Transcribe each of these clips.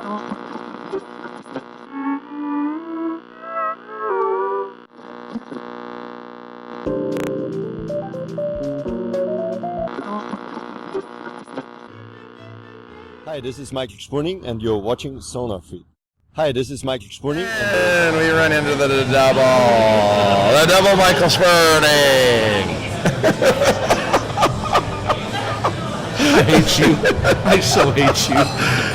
Hi, this is Michael Spurning, and you're watching SonarFeed. Hi, this is Michael Spurning, and we run into the double Michael Spurning. I hate you. I so hate you.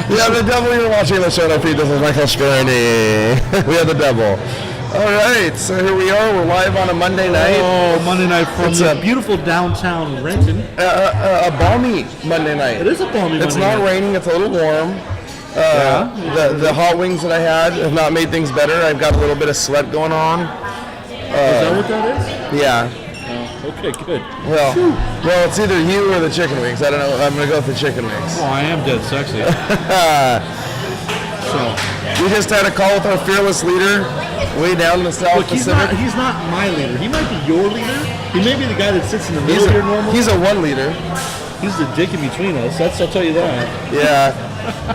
Yeah, the double you're watching the SonarFeed. This is Michael Spurning. We have the double. All right, so here we are. We're live on a Monday night. Oh, Monday night from the beautiful downtown Renton. A balmy Monday night. It is a balmy Monday night. It's not raining. It's a little warm. The hot wings that I had have not made things better. I've got a little bit of sweat going on. Is that what that is? Yeah. Okay, good. Well, it's either you or the chicken wings. I don't know. I'm going to go with the chicken wings. Oh, I am dead sexy. So, we just had a call with our fearless leader way down in the South Pacific. He's not my leader. He might be your leader. He may be the guy that sits in the middle here normally. He's a one leader. He's the dick in between us. I'll tell you that. Yeah.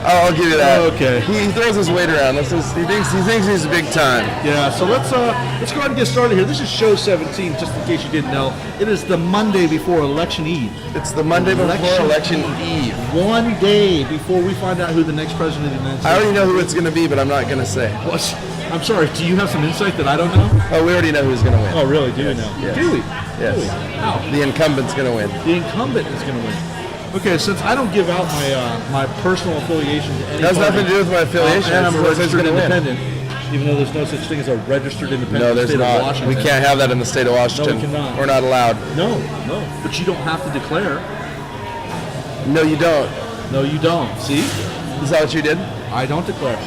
I'll give you that. Okay. He throws his weight around. He thinks he's big time. Yeah. So let's go ahead and get started here. This is show 17, just in case you didn't know. It is the Monday before Election Eve. It's the Monday before Election Eve. 1 day before we find out who the next president of the United States. I already know who it's going to be, but I'm not going to say. What? I'm sorry. Do you have some insight that I don't know? Oh, we already know who's going to win. Oh, really? Do we know? Yes. Do we? Yes. Do we? How? The incumbent's going to win. The incumbent is going to win. Okay, since I don't give out my personal affiliation to anybody. It has nothing to do with my affiliation. And I'm a registered independent, even though there's no such thing as a registered independent no, there's in the state not. of Washington. We can't have that in the state of Washington. No, we cannot. We're not allowed. No. But you don't have to declare. No, you don't. No, you don't. See? Is that what you did? I don't declare.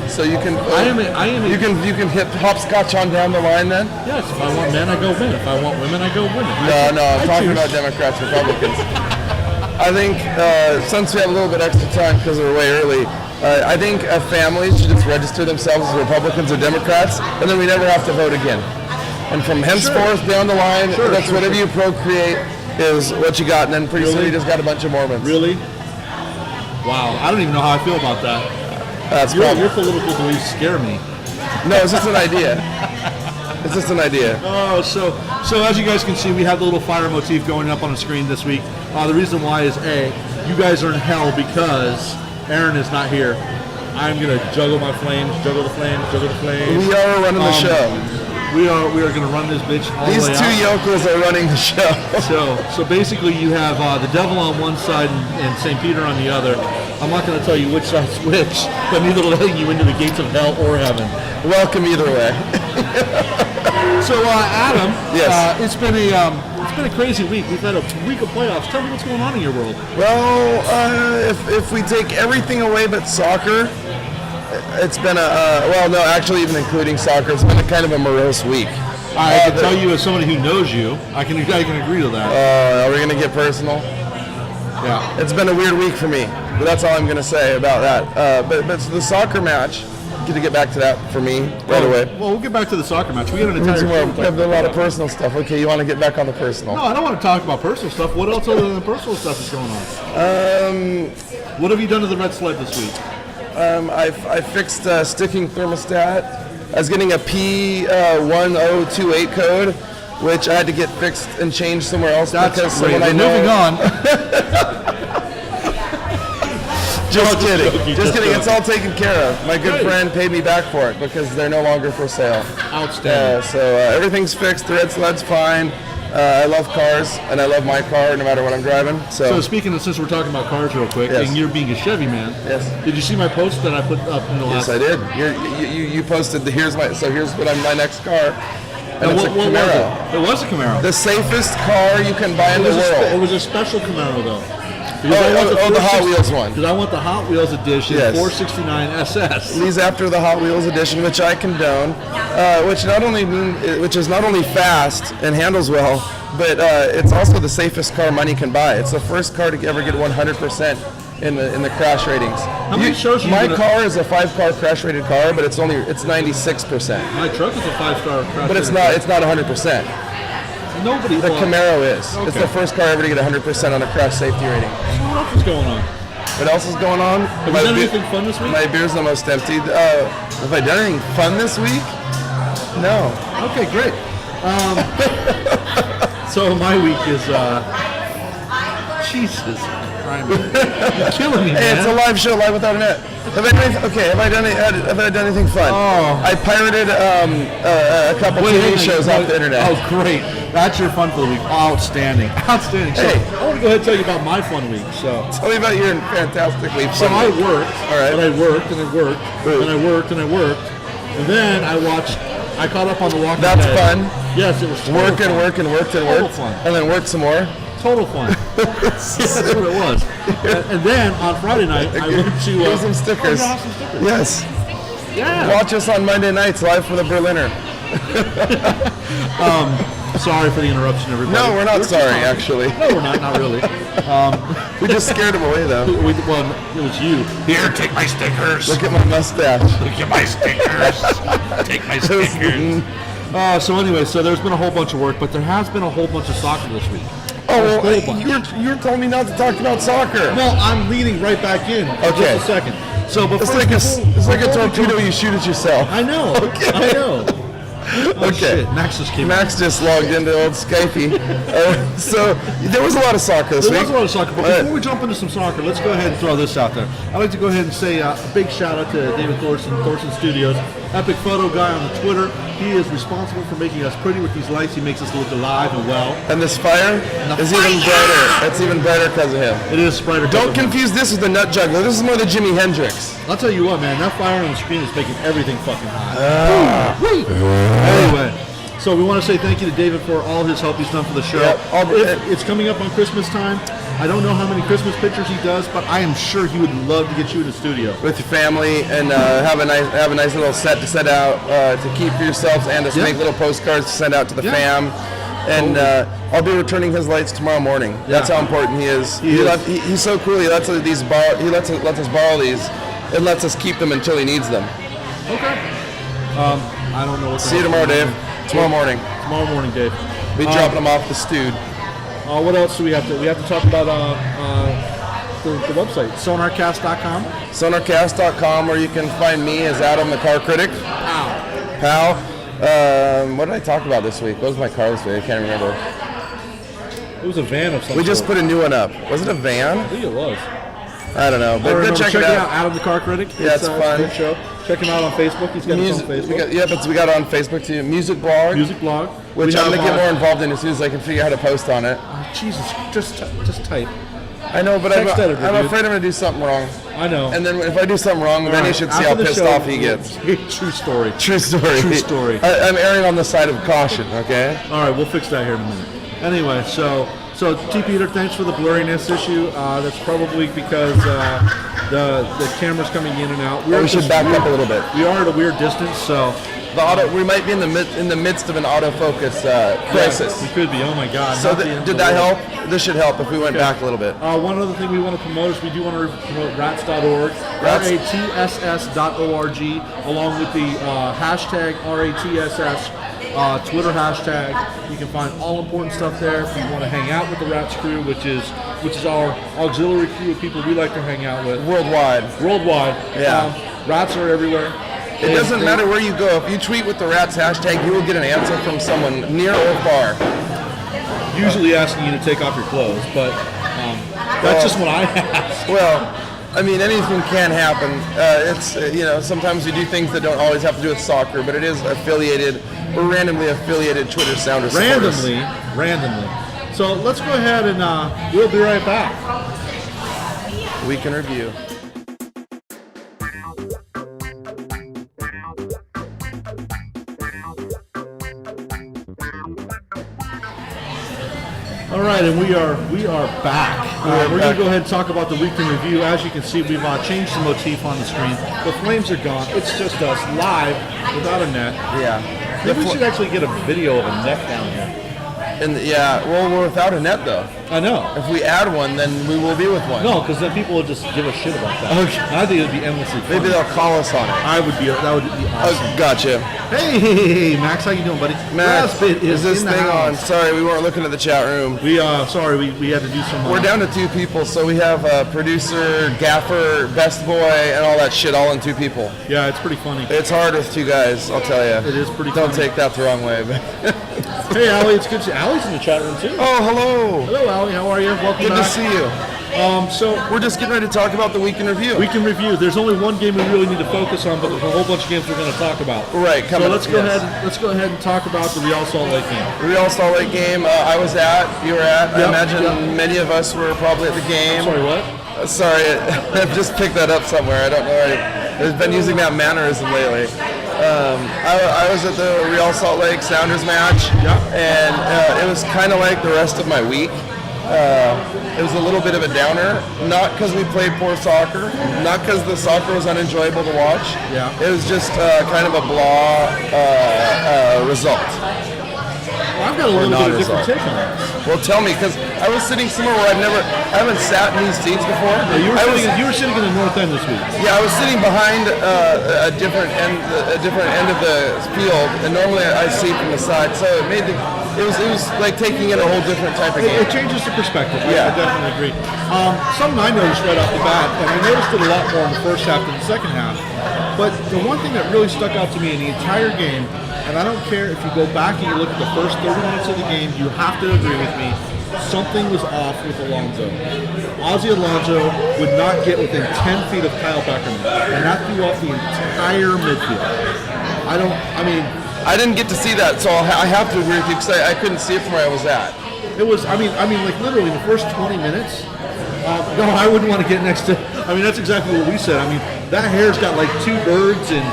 So you can. You can hit hopscotch on down the line then. Yes. If I want men, I go men. If I want women, I go women. No. I'm talking about Democrats, Republicans. I think since we have a little bit extra time because we're way early, I think a family should just register themselves as Republicans or Democrats, and then we never have to vote again. And from henceforth down the line, that's whatever you procreate is what you got, and then pretty soon you just got a bunch of Mormons. Really? Wow. I don't even know how I feel about that. Your political beliefs scare me. No, it's just an idea. It's just an idea. Oh, so as you guys can see, we have the little fire motif going up on the screen this week. The reason why is you guys are in hell because Erin is not here. I'm gonna juggle my flames, juggle the flames. We are running the show. We are gonna run this bitch all the way out. These two yokels are running the show. So basically, you have the devil on one side and St. Peter on the other. I'm not gonna tell you which side's which, but neither letting you into the gates of hell or heaven. Welcome either way. So Adam, yes. It's been a crazy week. We've had a week of playoffs. Tell me what's going on in your world. Well, if we take everything away but soccer, it's been actually even including soccer, it's been a kind of a morose week. I can tell you as somebody who knows you, I can agree to that. Are we gonna get personal? Yeah. It's been a weird week for me, but that's all I'm gonna say about that. But the soccer match. To get back to that for me right away. Well, we'll get back to the soccer match. We had an entire we have a lot of personal stuff. Okay, you want to get back on the personal? No, I don't want to talk about personal stuff. What else other than personal stuff is going on? What have you done to the red sled this week? I fixed sticking thermostat. I was getting a P1028 code, which I had to get fixed and changed somewhere else. That's great. Moving on. Just kidding. Just kidding. It's all taken care of. My good friend paid me back for it because they're no longer for sale. Outstanding. So everything's fixed. The red sled's fine. I love cars, and I love my car no matter what I'm driving. So speaking of, since we're talking about cars real quick, and you're being a Chevy man, yes. Did you see my post that I put up in the last? Yes, I did. You posted here's my next car. And it's a Camaro. Was it? It was a Camaro. The safest car you can buy in the world. It was a special Camaro though. The Hot Wheels one. Because I want the Hot Wheels edition, yes. 469 SS. These after the Hot Wheels edition, which I condone, which is not only fast and handles well, but it's also the safest car money can buy. It's the first car to ever get 100% in the crash ratings. How many shows my car is a 5-car crash rated car, but it's 96%. My truck is a 5-star crash. But it's not 100%. Nobody. The Camaro is. Okay. It's the first car ever to get 100% on a crash safety rating. So what else is going on? What else is going on? Have you done anything fun this week? My beer's almost empty. Have I done anything fun this week? No. Okay, great. So my week is Jesus Christ. You're killing me, man. Hey, it's a live show, live without a net. Have I done anything fun? Oh. I pirated a couple TV shows off the internet. Oh, great. That's your fun for the week. Outstanding. Outstanding. So, Hey. I want to go ahead and tell you about my fun week. So Tell me about your fantastically fun So I week. worked, All right. and I worked, and I worked, and I worked, and I worked, and then I caught up on The Walking That's Dead. fun. Yes, it was total Work and fun. work and worked and Total worked. fun. And then worked some more. Total fun. That's what it was. And then on Friday night, I went to... Here's some stickers. Oh, yeah, some stickers. Yes. Yeah. Watch us on Monday nights live for the Berliner. Sorry for the interruption, everybody. No, we're not just sorry, talking. actually. No, we're not. Not really. We just scared him away, though. Well, it was you. Here, take my stickers. Look at my mustache. Look at my stickers. Take my stickers. So anyway, so there's been a whole bunch of work, but there has been a whole bunch of soccer this week. Oh, A whole well, bunch. you were telling me not to talk about soccer. Well, I'm leading right back in. Okay. Just a second. So, but It's first, like a before we torpedo jump- you shoot at yourself. I know. Okay. I know. Oh, Okay. shit. Max just came Max just logged into old Skypey. So there was a lot of soccer this There week. was a lot of soccer, but All right. before we jump into some soccer, let's go ahead and throw this out there. I'd like to go ahead and say a big shout out to David Thorson, Thorson Studios, epic photo guy on the Twitter. He is responsible for making us pretty with these lights. He makes us look alive and well. And this fire is even brighter. It's even brighter because of him. It is brighter. Don't confuse this with the nut juggler. This is more the Jimi Hendrix. I'll tell you what, man, that fire on the screen is making everything fucking hot. Woo! Anyway, so we want to say thank you to David for all his help he's done for the show. Yep. It's coming up on Christmas time. I don't know how many Christmas pictures he does, but I am sure he would love to get you in the studio. With your family and have a nice little set to set out to keep for yourselves and to Yeah. make little postcards to send out to the Yeah. fam. And I'll be returning his lights tomorrow morning. That's Yeah. how important he is. He is. He's so cool. He lets us borrow these and lets us keep them until he needs them. Okay. I don't know what. See you tomorrow, Dave. Tomorrow morning. Tomorrow morning, Dave. Be dropping them off the stewed. What else do we have to? We have to talk about the website, SonarCast.com. SonarCast.com, where you can find me as Adam the Car Critic. Pal. What did I talk about this week? What was my car this week? I can't remember. It was a van of some We just sort. put a new one up. Was it a I van? think it was. I don't know. But go check it out. Adam the Car Critic. Yeah, it's fun. a good show. Check him out on Facebook. He's got his own Facebook. We got it on Facebook too. Music blog, Music blog. which We I'm have, gonna get more involved in as soon as I can figure out how to post on it. Jesus, just type. I know, but Text editor, I'm dude. afraid I'm gonna do something wrong. I know. And then if I do something wrong, then you should see how After the pissed show, off he gets. True story. True story. True story. I'm erring on the side of caution. Okay. All right, we'll fix that here in a minute. Anyway, so T. Peter, thanks for the blurriness issue. That's probably because the camera's coming in and out. We should back up a little bit. We are at a weird distance, so We might be in the midst of an autofocus crisis. we could be. Oh my God! So not the end of did the that world. help? This should help if we went back a little bit. One other thing we want to promote is we do want to promote rats.org, ratss.org, along with the hashtag RATSS. Twitter hashtag. You can find all important stuff there. If you want to hang out with the Rats crew, which is our auxiliary crew of people we like to hang out with Worldwide. Yeah, Rats are everywhere. It doesn't matter where you go. If you tweet with the Rats hashtag, you will get an answer from someone near or far. Usually asking you to take off your clothes, but that's just what I ask. Well, I mean, anything can happen. Sometimes we do things that don't always have to do with soccer, but it is affiliated. We're randomly affiliated Twitter sounders. Randomly. So let's go ahead and we'll be right back. Week in review. All right, and we are back. We're going to go ahead and talk about the week in review. As you can see, we've changed the motif on the screen. The flames are gone. It's just us live without a net. Yeah. Maybe we should actually get a video of a net down here. And well, we're without a net though. I know. If we add one, then we will be with one. No, because then people would just give a shit about that. Okay. I think it would be endlessly fun. Maybe they'll call us on it. That would be awesome. Gotcha. Hey, Max, how you doing, buddy? Max, Raspit is this in the thing on? house. Sorry, we weren't looking at the chat room. We had to do some. We're down to 2 people, so we have producer, gaffer, best boy, and all that shit all in 2 people. Yeah, it's pretty funny. It's hard with 2 guys, I'll tell you. It is pretty Don't funny. take that the wrong way. But Hey, Allie, it's good to see Allie's in the chat room, too. oh, hello. Hello, Allie. How are you? Welcome Good back. to see you. So We're just getting ready to talk about the week in review. we can review. There's only one game we really need to focus on, but there's a whole bunch of games we're going to talk about. Right, So coming up, let's go yes. ahead. Let's go ahead and talk about the Real Salt Lake game. Real Salt Lake game I was at, you were at. I Yep, imagine yep. many of us were probably at the game. Sorry, what? Sorry, I've just picked that up somewhere. I don't know. I've been using that mannerism lately. I was at the Real Salt Lake Sounders match, and it was kind of like the rest of my week. It was a little bit of a downer, not because we played poor soccer, not because the soccer was unenjoyable to watch. Yeah. It was just kind of a blah result. Well, I've got a little bit of a different non-result. take on this. Well, tell me, because I was sitting somewhere where I haven't sat in these seats before. Yeah, you were sitting in the north end this week. Yeah, I was sitting behind a different end of the field, and normally I see from the side, so it was like taking in a whole different type of game. It changes the perspective. Yeah. I definitely agree. Something I noticed right off the bat, and I noticed it a lot more in the first half than the second half, but the one thing that really stuck out to me in the entire game, and I don't care if you go back and you look at the first 30 minutes of the game, you have to agree with me, something was off with Alonso. Ozzy Alonso would not get within 10 feet of Kyle Beckerman, and that threw off the entire midfield. I didn't get to see that, so I have to agree with you because I couldn't see it from where I was at. It was, like literally the first 20 minutes. No, I wouldn't want to get next to. That's exactly what we said. That hair's got like 2 birds and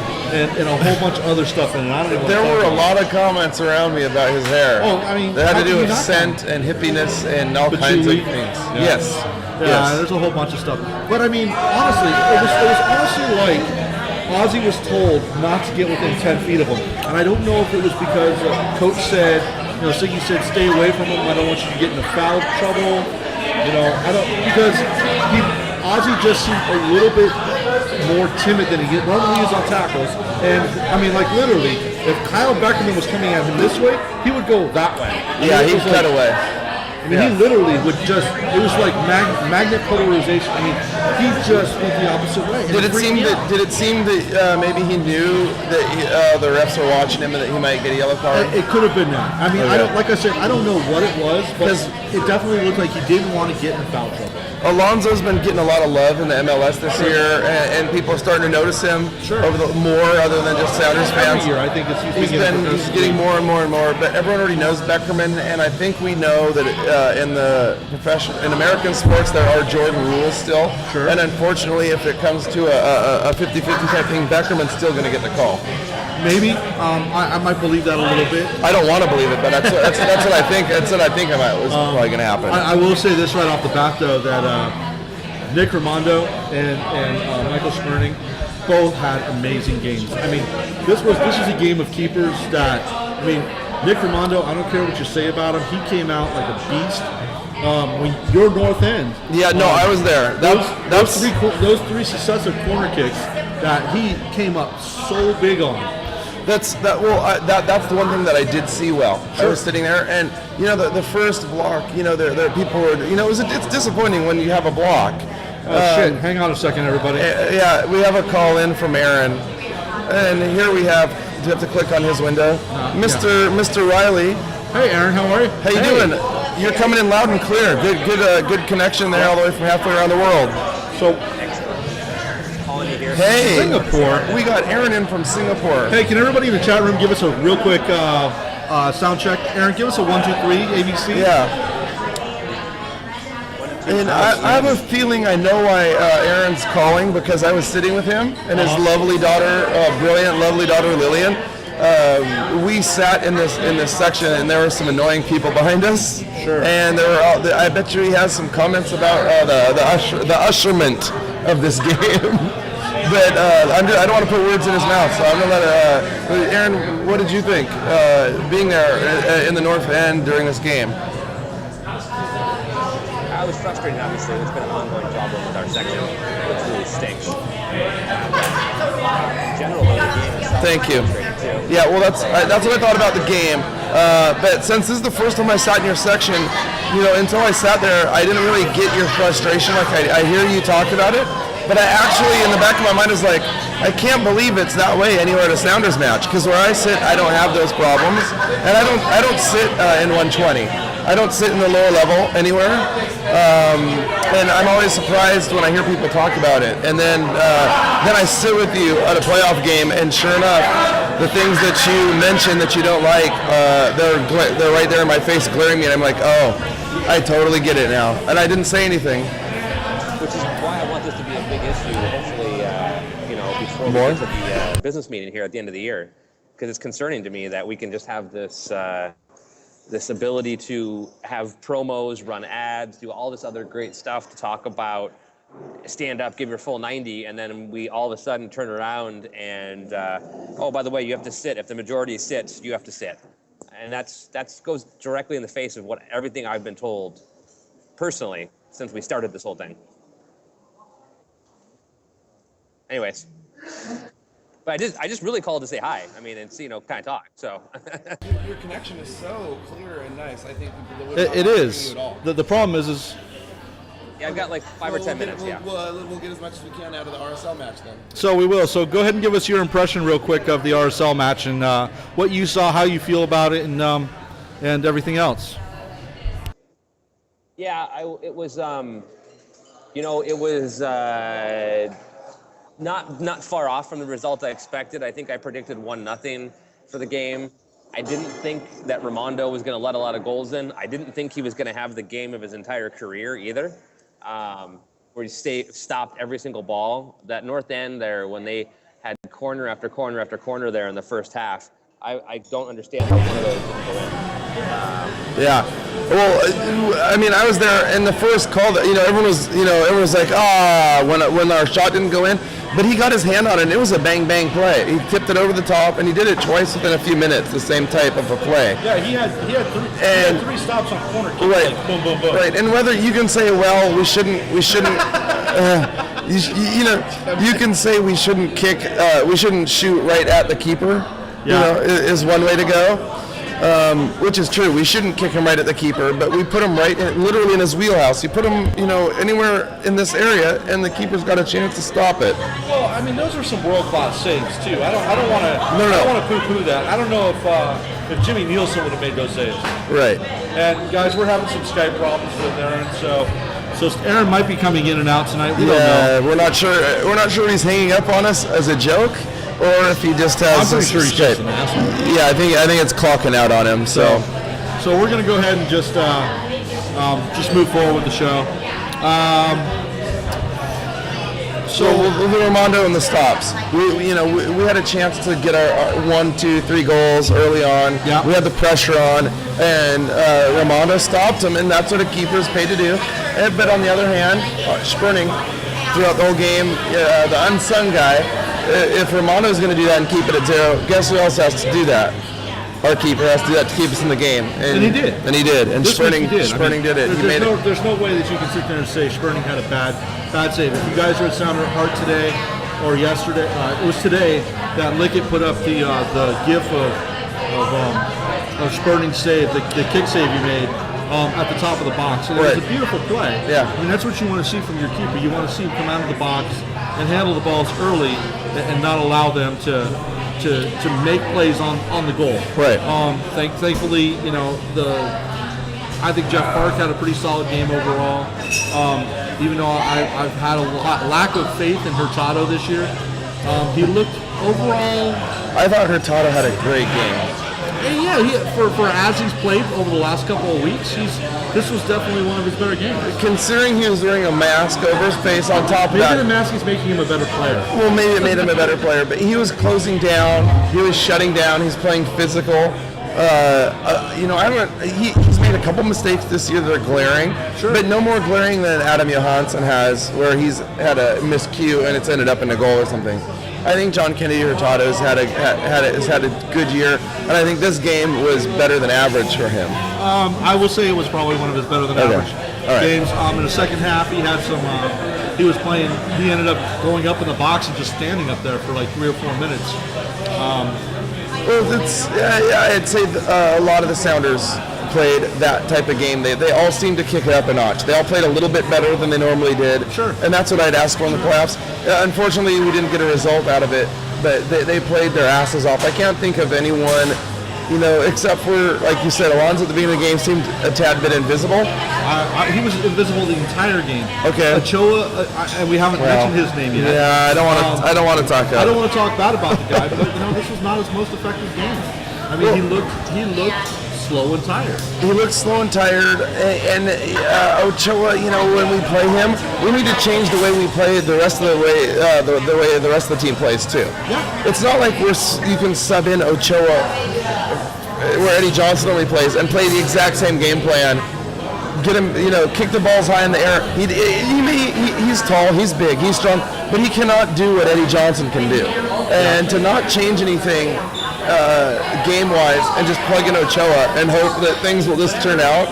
a whole bunch of other stuff in it. I don't even. There were a lot of comments around me about his hair. Oh, that had how to do can you with not scent and hippiness and all kinds of Patchouli? things. Yeah. Yes. Yeah, Yes. there's a whole bunch of stuff. But honestly, it was honestly like Ozzy was told not to get within 10 feet of him. And I don't know if it was because coach said, Siggy said, stay away from him. I don't want you to get into foul trouble. Because Ozzy just seemed a little bit more timid than he normally is on tackles. And literally, if Kyle Beckerman was coming at him this way, he would go that way. Yeah, he'd cut away. He literally would just, it was like magnet polarization. He just went the opposite way. Did it seem that maybe he knew that the refs were watching him and that he might get a yellow card? It could have been that. I don't know what it was, but 'Cause it definitely looked like he didn't want to get in foul trouble. Alonso's been getting a lot of love in the MLS this year, and people are starting to notice him more other than just Sounders fans. Every year, I think He's getting more and more and more, but everyone already knows Beckerman, and I think we know that in American sports there are Jordan rules still, and unfortunately if it comes to a 50-50 type thing, Beckerman's still going to get the call. Maybe. I might believe that a little bit. I don't want to believe it, but that's what I think. That's what I think was probably going to happen. I will say this right off the bat, though, that Nick Raimondo and Michael Schmerning both had amazing games. This is a game of keepers that, Nick Raimondo, I don't care what you say about him, he came out like a beast. When your north end. Yeah, no, I was there. Those three successive corner kicks that he came up so big on. That's the one thing that I did see well. I was sitting there, and the first block, there people were, it's disappointing when you have a block. Shit! Hang on a second, everybody. Yeah, we have a call in from Erin, and here we have. Do you have to click on his window? Mr. Riley. Hey, Erin, how are you? How you doing? You're coming in loud and clear. Good connection there, all the way from halfway around the world. So, hey, Singapore. We got Erin in from Singapore. Hey, can everybody in the chat room give us a real quick sound check? Erin, give us a 1, 2, 3 ABC. Yeah. And I have a feeling I know why Aaron's calling, because I was sitting with him and his lovely daughter, brilliant, lovely daughter Lillian. We sat in this section, and there were some annoying people behind us. Sure. And I bet you he has some comments about the usherment of this game. But I don't want to put words in his mouth, so I'm going to let Erin, what did you think being there in the North End during this game? I was frustrated, obviously. It's been an ongoing problem with our section, which really stinks. In general, though, the game itself. Thank you. Too. Yeah, well, that's what I thought about the game. But since this is the first time I sat in your section, until I sat there, I didn't really get your frustration. Like I hear you talk about it, but I actually, in the back of my mind, is like, I can't believe it's that way anywhere at a Sounders match. Because where I sit, I don't have those problems, and I don't sit in 120. I don't sit in the lower level anywhere, and I'm always surprised when I hear people talk about it. And then I sit with you at a playoff game, and sure enough, the things that you mentioned that you don't like, they're right there in my face glaring me, and I'm like, oh, I totally get it now. And I didn't say anything. Which is why I want this to be a big issue, hopefully, before we get to the business meeting here at the end of the year. Because it's concerning to me that we can just have this ability to have promos, run ads, do all this other great stuff to talk about, stand up, give your full 90, and then we all of a sudden turn around and, oh, by the way, you have to sit. If the majority sits, you have to sit. And that goes directly in the face of everything I've been told personally since we started this whole thing. Anyways. But I just really called to say hi. I mean, and kind of talk. So Your connection is so clear and nice. I think it is. The problem is yeah, I've got like 5 or 10 minutes. We'll get as much as we can out of the RSL match then. so we will. So go ahead and give us your impression real quick of the RSL match and what you saw, how you feel about it, and everything else. Yeah, it was not far off from the result I expected. I think I predicted 1-0 for the game. I didn't think that Raimondo was going to let a lot of goals in. I didn't think he was going to have the game of his entire career either, where he stopped every single ball. That North End there, when they had corner after corner after corner there in the first half, I don't understand how one of those didn't go in. Yeah. Well, I mean, I was there in the first call. That everyone was like, when our shot didn't go in, but he got his hand on it. And it was a bang bang play. He tipped it over the top, and he did it twice within a few minutes. The same type of a play. Yeah, he had three stops on corner kicks. Right. Like boom, boom, boom. Right. And whether you can say, well, we shouldn't. You can say we shouldn't kick. We shouldn't shoot right at the keeper. Yeah. Is one way to go. Which is true. We shouldn't kick him right at the keeper, but we put him literally in his wheelhouse. You put him, anywhere in this area, and the keeper's got a chance to stop it. Well, I mean, those are some world-class saves too. I don't want to. I don't want to poo-poo that. I don't know if Jimmy Nielsen would have made those saves. Right. And guys, we're having some Skype problems with Erin, so Erin might be coming in and out tonight. We don't know. We're not sure. We're not sure he's hanging up on us as a joke, or if he just has. I'm pretty sure he's just an asshole. Yeah, I think it's clocking out on him. So we're gonna go ahead and just move forward with the show. So we'll do Raimondo and the stops. We had a chance to get our 1, 2, 3 goals early on. Yeah. We had the pressure on, and Raimondo stopped him, and that's what a keeper's paid to do. But on the other hand, Sperning throughout the whole game, the unsung guy. If Raimondo's going to do that and keep it at 0, guess who else has to do that? Our keeper has to do that to keep us in the game. And he did. And he did. And Sperning did it. There's no way that you can sit there and say Sperning had a bad save. If you guys were at Sounder Heart today or yesterday, it was today that Lickett put up the gif of Sperning's save, the kick save he made at the top of the box. And it was a beautiful play. Yeah. I mean, that's what you want to see from your keeper. You want to see him come out of the box and handle the balls early and not allow them to make plays on the goal. Right. Thankfully, I think Jeff Park had a pretty solid game overall. Even though I've had a lack of faith in Hurtado this year, he looked overall. I thought Hurtado had a great game. Yeah, for as he's played over the last couple of weeks, this was definitely one of his better games. Considering he was wearing a mask over his face on top of that. Maybe the mask is making him a better player. Well, maybe it made him a better player, but he was closing down. He was shutting down. He's playing physical. He's made a couple mistakes this year that are glaring, but no more glaring than Adam Johansson has, where he's had a miscue and it's ended up in a goal or something. I think John Kennedy Hurtado has had a good year, and I think this game was better than average for him. I will say it was probably one of his better than average games. In the second half, he had some. He was playing. He ended up going up in the box and just standing up there for like 3 or 4 minutes. Well, I'd say a lot of the Sounders played that type of game. They all seemed to kick it up a notch. They all played a little bit better than they normally did. Sure. And that's what I'd ask for in the playoffs. Unfortunately, we didn't get a result out of it, but they played their asses off. I can't think of anyone, except for, like you said, Alonso at the beginning of the game seemed a tad bit invisible. He was invisible the entire game. Okay. Ochoa, and we haven't mentioned his name yet. Yeah, I don't want to. I don't want to talk. I don't want to talk bad about the guy, but this was not his most effective game. I mean, he looked slow and tired. He looked slow and tired, and Ochoa, when we play him, we need to change the way we play the rest of the way, the way the rest of the team plays too. Yeah. It's not like you can sub in Ochoa where Eddie Johnson only plays and play the exact same game plan. Get him, kick the balls high in the air. He's tall, he's big, he's strong, but he cannot do what Eddie Johnson can do. And to not change anything game-wise and just plug in Ochoa and hope that things will just turn out,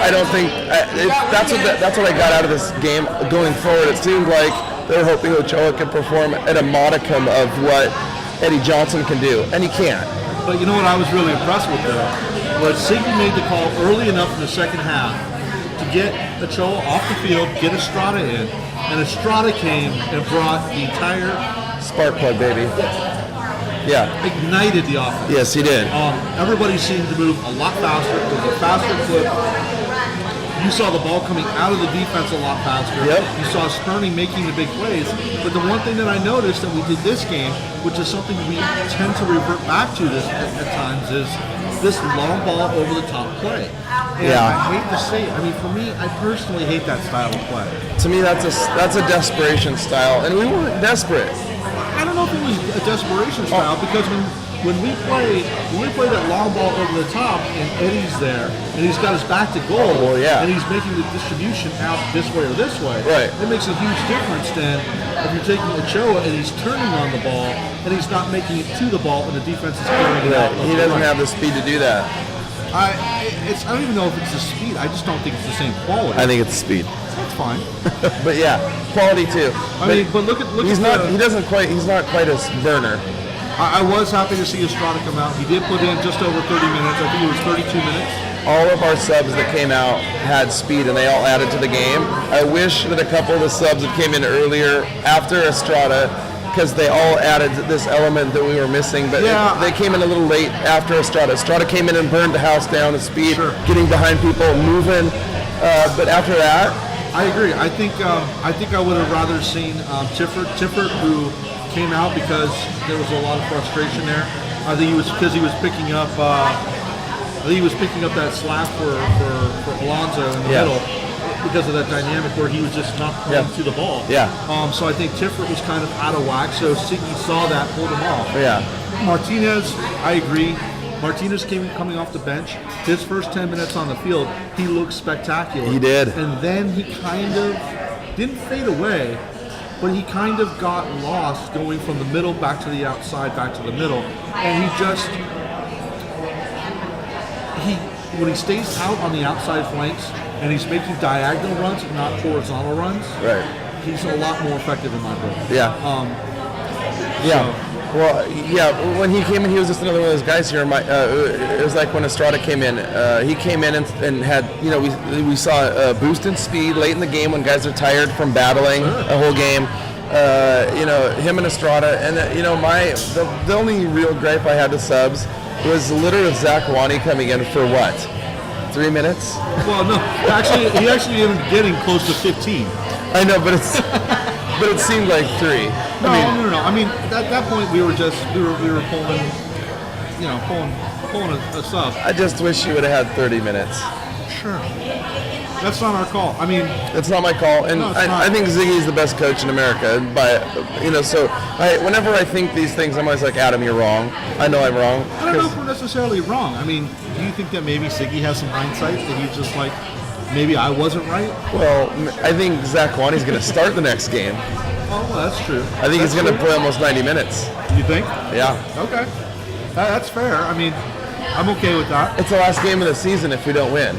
I don't think that's what I got out of this game going forward. It seemed like they were hoping Ochoa could perform at a modicum of what Eddie Johnson can do, and he can't. But you know what I was really impressed with though was Siggy made the call early enough in the second half to get Ochoa off the field, get Estrada in, and Estrada came and brought the entire spark plug, baby. Yeah. Ignited the offense. Yes, he did. Everybody seemed to move a lot faster. It was a faster clip. You saw the ball coming out of the defense a lot faster. Yep. You saw Spurney making the big plays. But the one thing that I noticed that we did this game, which is something we tend to revert back to this at times, is this long ball over the top play. And I hate to say it. I mean, for me, I personally hate that style of play. To me, that's a desperation style, and we weren't desperate. I don't know if it was a desperation style because when we play that long ball over the top and Eddie's there and he's got his back to goal and he's making the distribution out this way or this way, right. It makes a huge difference than if you're taking Ochoa and he's turning on the ball and he's not making it to the ball and the defense is carrying it out. He doesn't have the speed to do that. I don't even know if it's the speed. I just don't think it's the same quality. I think it's the speed. That's fine. But yeah, quality too. But look he's at he's not quite as burner. I was happy to see Estrada come out. He did put in just over 30 minutes. I think it was 32 minutes. All of our subs that came out had speed, and they all added to the game. I wish that a couple of the subs that came in earlier after Estrada, because they all added this element that we were missing, but they came in a little late after Estrada. Estrada came in and burned the house down with speed, getting behind people, moving. But after that, I agree. I think I would have rather seen Tiffert, who came out because there was a lot of frustration there. I think he was picking up. I think he was picking up that slack for Alonso in the middle because of that dynamic where he was just not playing to the ball. Yeah. So I think Tiffert was kind of out of whack. So Siggy saw that, pulled him off. Yeah. Martinez, I agree. Martinez coming off the bench. His first 10 minutes on the field, he looked spectacular. He did. And then he kind of didn't fade away, but he kind of got lost going from the middle back to the outside, back to the middle. And when he stays out on the outside flanks and he's making diagonal runs and not horizontal runs, right, he's a lot more effective in my book. When he came in, he was just another one of those guys here. It was like when Estrada came in. He came in and had, we saw a boost in speed late in the game when guys are tired from battling a whole game. Him and Estrada, and the only real gripe I had to subs was the litter of Zach Wani coming in for what? 3 minutes? Well, no, he actually ended up getting close to 15. I know, but it seemed like 3. No. I mean, at that point we were pulling a sub. I just wish you would have had 30 minutes. Sure. That's not our call. I mean, It's not my call, and No, it's not. I think Ziggy's the best coach in America. So whenever I think these things, I'm always like, Adam, you're wrong. I know I'm wrong. I don't know if we're necessarily wrong. I mean, do you think that maybe Siggy has some hindsight that he's just like, maybe I wasn't right? Well, I think Zach Wani's going to start the next game. Oh, well, that's true. I think he's going to play almost 90 minutes. You think? Yeah. Okay. That's fair. I mean, I'm okay with that. It's the last game of the season if we don't win.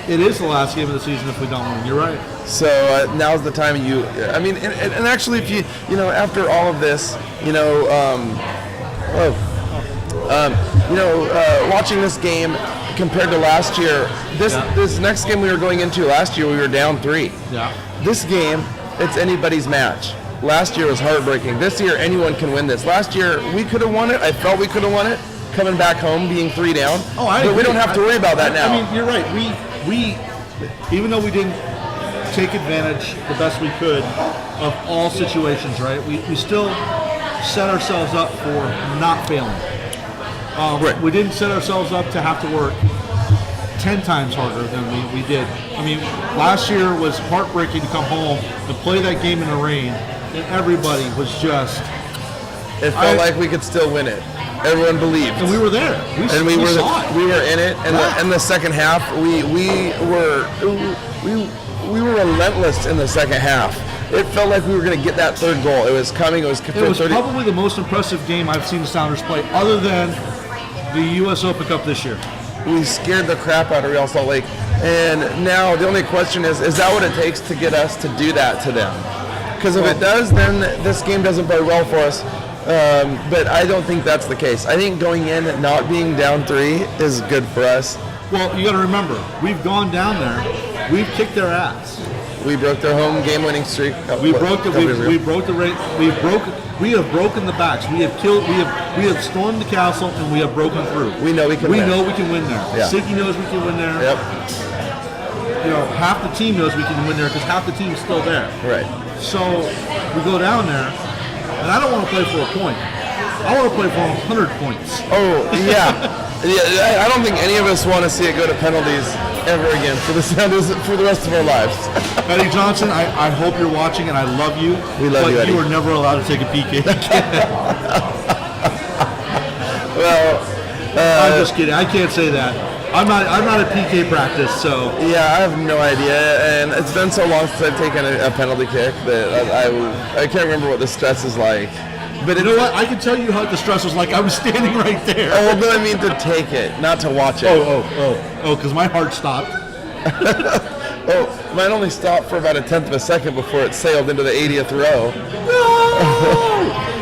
It is the last game of the season if we don't win. You're right. So now's the time and actually if you know, after all of this, watching this game compared to last year, this next game we were going into last year, we were down 3. Yeah. This game, it's anybody's match. Last year was heartbreaking. This year, anyone can win this. Last year, we could have won it. I felt we could have won it, coming back home, being 3 down. Oh, I But agree. we don't have to worry about that now. I mean, you're right. We even though we didn't take advantage the best we could of all situations, right? We still set ourselves up for not failing. Right. We didn't set ourselves up to have to work 10 times harder than we did. I mean, last year was heartbreaking to come home and play that game in the rain, and everybody was just... It felt like we could still win it. Everyone believed. And we were there. We saw it. We were in it. And in the second half, we were relentless in the second half. It felt like we were going to get that third goal. It was coming. It was probably the most impressive game I've seen the Sounders play, other than the U.S. Open Cup this year. We scared the crap out of Real Salt Lake. And now the only question is that what it takes to get us to do that to them? Because if it does, then this game doesn't play well for us. But I don't think that's the case. I think going in and not being down 3 is good for us. Well, you got to remember, we've gone down there, we've kicked their ass. We broke their home game-winning streak. We have broken the backs. We have stormed the castle, and we have broken through. We know we can win. We know we can win there. Yeah. Siggy knows we can win there. Yep. Half the team knows we can win there because half the team is still there. Right. So we go down there, and I don't want to play for a point. I want to play for 100 points. Oh, yeah. I don't think any of us want to see it go to penalties ever again for the Sounders for the rest of our lives. Eddie Johnson, I hope you're watching, and I love you. We love you, Eddie. But you are never allowed to take a PK. Well, I'm just kidding. I can't say that. I'm not at PK practice, so. Yeah, I have no idea, and it's been so long since I've taken a penalty kick that I can't remember what the stress is like. But you know what? I can tell you how the stress was like. I was standing right there. Oh, but I mean to take it, not to watch it. Oh, because my heart stopped. Mine only stopped for about 1/10 of a second before it sailed into the 80th row. No!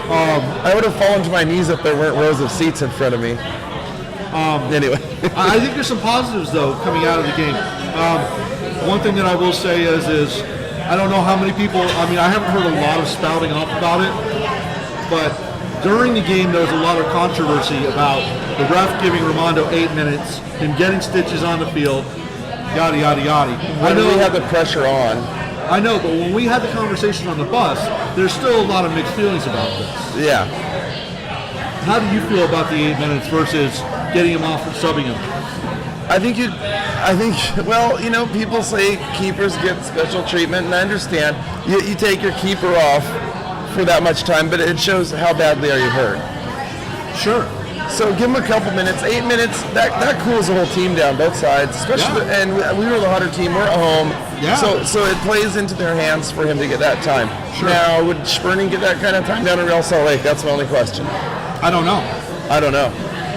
I would have fallen to my knees if there weren't rows of seats in front of me. Anyway. I think there's some positives, though, coming out of the game. One thing that I will say is I don't know how many people, I haven't heard a lot of spouting off about it, but during the game there was a lot of controversy about the ref giving Ramondo 8 minutes, him getting stitches on the field, yada, yada, yada. I know we had the pressure on. I know, but when we had the conversation on the bus, there's still a lot of mixed feelings about this. Yeah. How do you feel about the 8 minutes versus getting him off and subbing him? People say keepers get special treatment, and I understand. You take your keeper off for that much time, but it shows how badly are you hurt. Sure. So give him a couple minutes, 8 minutes, that cools the whole team down, both sides, especially, and we were the hotter team, we're at home, Yeah. so it plays into their hands for him to get that time. Sure. Now, would Sperning get that kind of time down in Real Salt Lake? That's my only question. I don't know.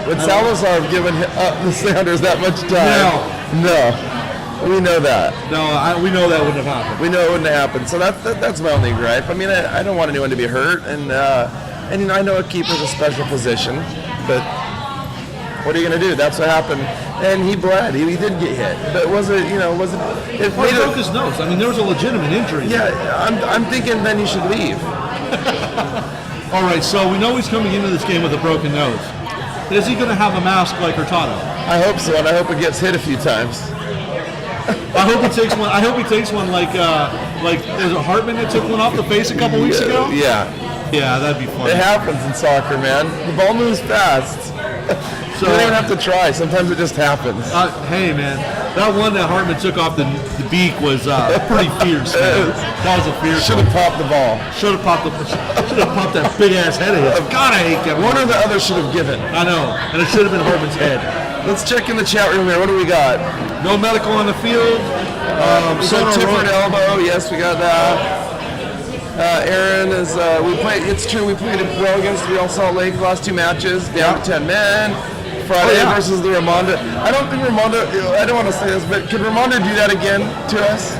Would Salazar have given the Sounders that much time? No. We know that. No, we know that wouldn't have happened. We know it wouldn't have happened. So that's my only gripe. I mean, I don't want anyone to be hurt, and I know a keeper's a special position, but what are you going to do? That's what happened. And he bled. He did get hit. But He broke his nose. There was a legitimate injury. Yeah, I'm thinking then he should leave. All right, so we know he's coming into this game with a broken nose. Is he going to have a mask like Hurtado? I hope so, and I hope it gets hit a few times. I hope he takes one. I hope he takes one like was it Hartman that took one off the face a couple weeks ago? Yeah. Yeah, that'd be funny. It happens in soccer, man. The ball moves fast. So, you don't even have to try. Sometimes it just happens. Hey, man, that one that Hartman took off the beak was pretty fierce, man. That was a fierce Should have popped the ball. Should have popped that big-ass head of his. God, I hate Kevin One or Hartman. the other should have given. I know, and it should have been Hartman's head. Let's check in the chat room here. What do we got? No medical on the field. We got Tifford elbow. Yes, we got that. Erin is. We played. It's true. We played well against Real Salt Lake last 2 matches, down to 10 men. Friday versus the Ramondo. I don't think Ramondo. I don't want to say this, but could Ramondo do that again to us?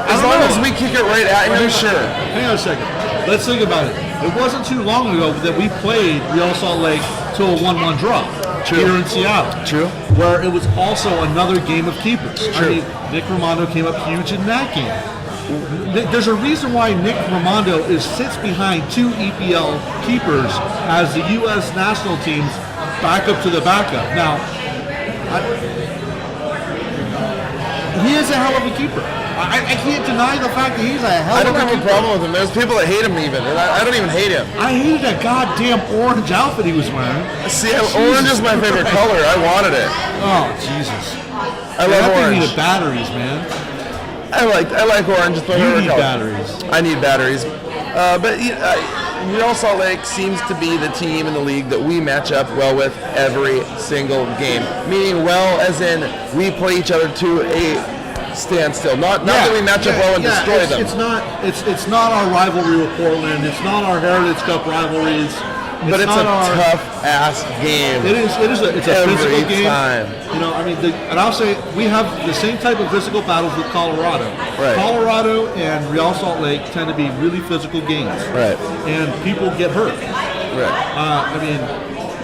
As long as we kick it right at him, sure. Hang on a second. Let's think about it. It wasn't too long ago that we played Real Salt Lake to a 1-1 draw here in Seattle. True. Where it was also another game of keepers. True. I mean, Nick Ramondo came up huge in that game. There's a reason why Nick Ramondo sits behind 2 EPL keepers as the U.S. national team's backup to the backup. Now, he is a hell of a keeper. I can't deny the fact that he's a hell of a keeper. I don't have a problem with him. There's people that hate him even, and I don't even hate him. I hated that goddamn orange outfit he was wearing. See, orange is my favorite color. I wanted it. Oh, Jesus. I love that thing orange. needed batteries, man. I like orange. It's my You favorite need color. batteries. I need batteries. But Real Salt Lake seems to be the team in the league that we match up well with every single game. Meaning well as in we play each other to a standstill. Not that we match up well and destroy them. It's not our rivalry with Portland. It's not our Heritage Cup rivalries. But it's a tough ass game. It's a every physical game. time. You know, I mean, and I'll say we have the same type of physical battles with Colorado. Right. Colorado and Real Salt Lake tend to be really physical games. Right. And people get hurt. Right. I mean,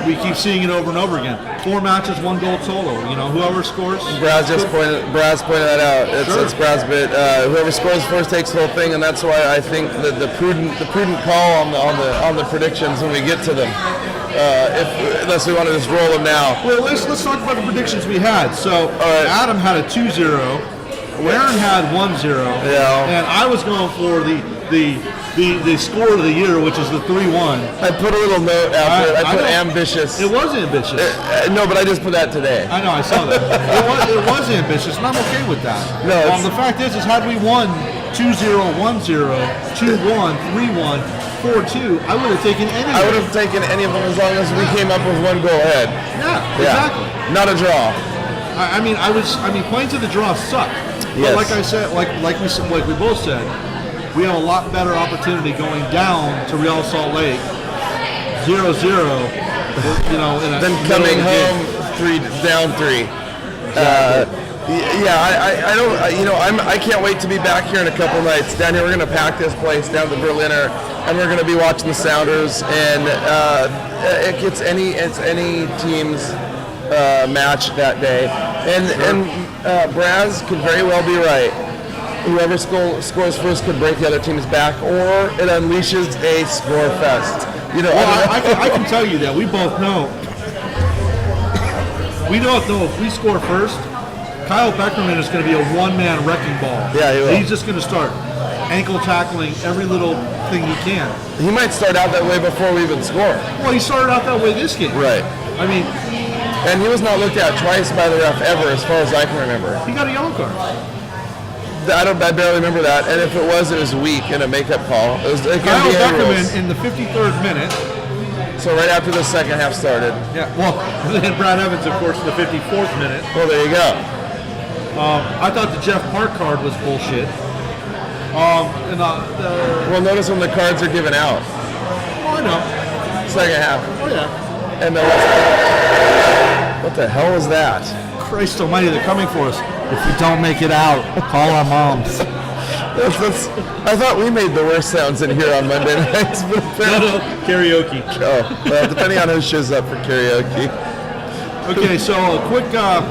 we keep seeing it over and over again. 4 matches, 1 goal total. You know, whoever scores. Braz pointed that out. It's Braz, but whoever scores first takes the whole thing, and that's why I think that the prudent call on the predictions when we get to them. Unless we want to just roll them now. Well, let's talk about the predictions we had. So Adam had a 2-0. Aaron had 1-0. Yeah. And I was going for the score of the year, which is the 3-1. I put a little note after it. I put know. ambitious. It was ambitious. No, but I just put that today. I know, I saw that. it was ambitious, and I'm okay with that. No, the fact is had we won 2-0, 1-0, 2-1, 3-1, 4-2, I would have taken any. I would have taken any of them as long as we came up with 1 goal ahead. Yeah, exactly. Not a draw. I mean, playing to the draw sucked. But Yes. like I said, like we both said, we have a lot better opportunity going down to Real Salt Lake 0-0. You know, Then coming home down 3. I don't. You know, I can't wait to be back here in a couple nights. Down here, we're going to pack this place down to Berliner, and we're going to be watching the Sounders. And it's any team's match that day. And Braz could very well be right. Whoever scores first could break the other team's back, or it unleashes a score fest. You know, well, I can tell you that we both know. We don't know if we score first, Kyle Beckerman is going to be a one-man wrecking ball. Yeah, he will. He's just going to start ankle tackling every little thing he can. He might start out that way before we even score. Well, he started out that way this game. Right. I mean, and he was not looked at twice by the ref ever, as far as I can remember. He got a yellow card. I barely remember that, and if it was weak in a makeup call. It was like Kyle NBA Beckerman rules. in the 53rd minute. So right after the second half started. Yeah. Well, then Brad Evans, of course, in the 54th minute. Well, there you go. I thought the Jeff Park card was bullshit. Well, notice when the cards are given out. Oh, I know. Second half. Oh, yeah. And what the hell was that? Christ almighty, they're coming for us. If we don't make it out, call our moms. I thought we made the worst sounds in here on Monday nights. No, karaoke. Oh, well, depending on who shows up for karaoke. Okay, so a quick goal.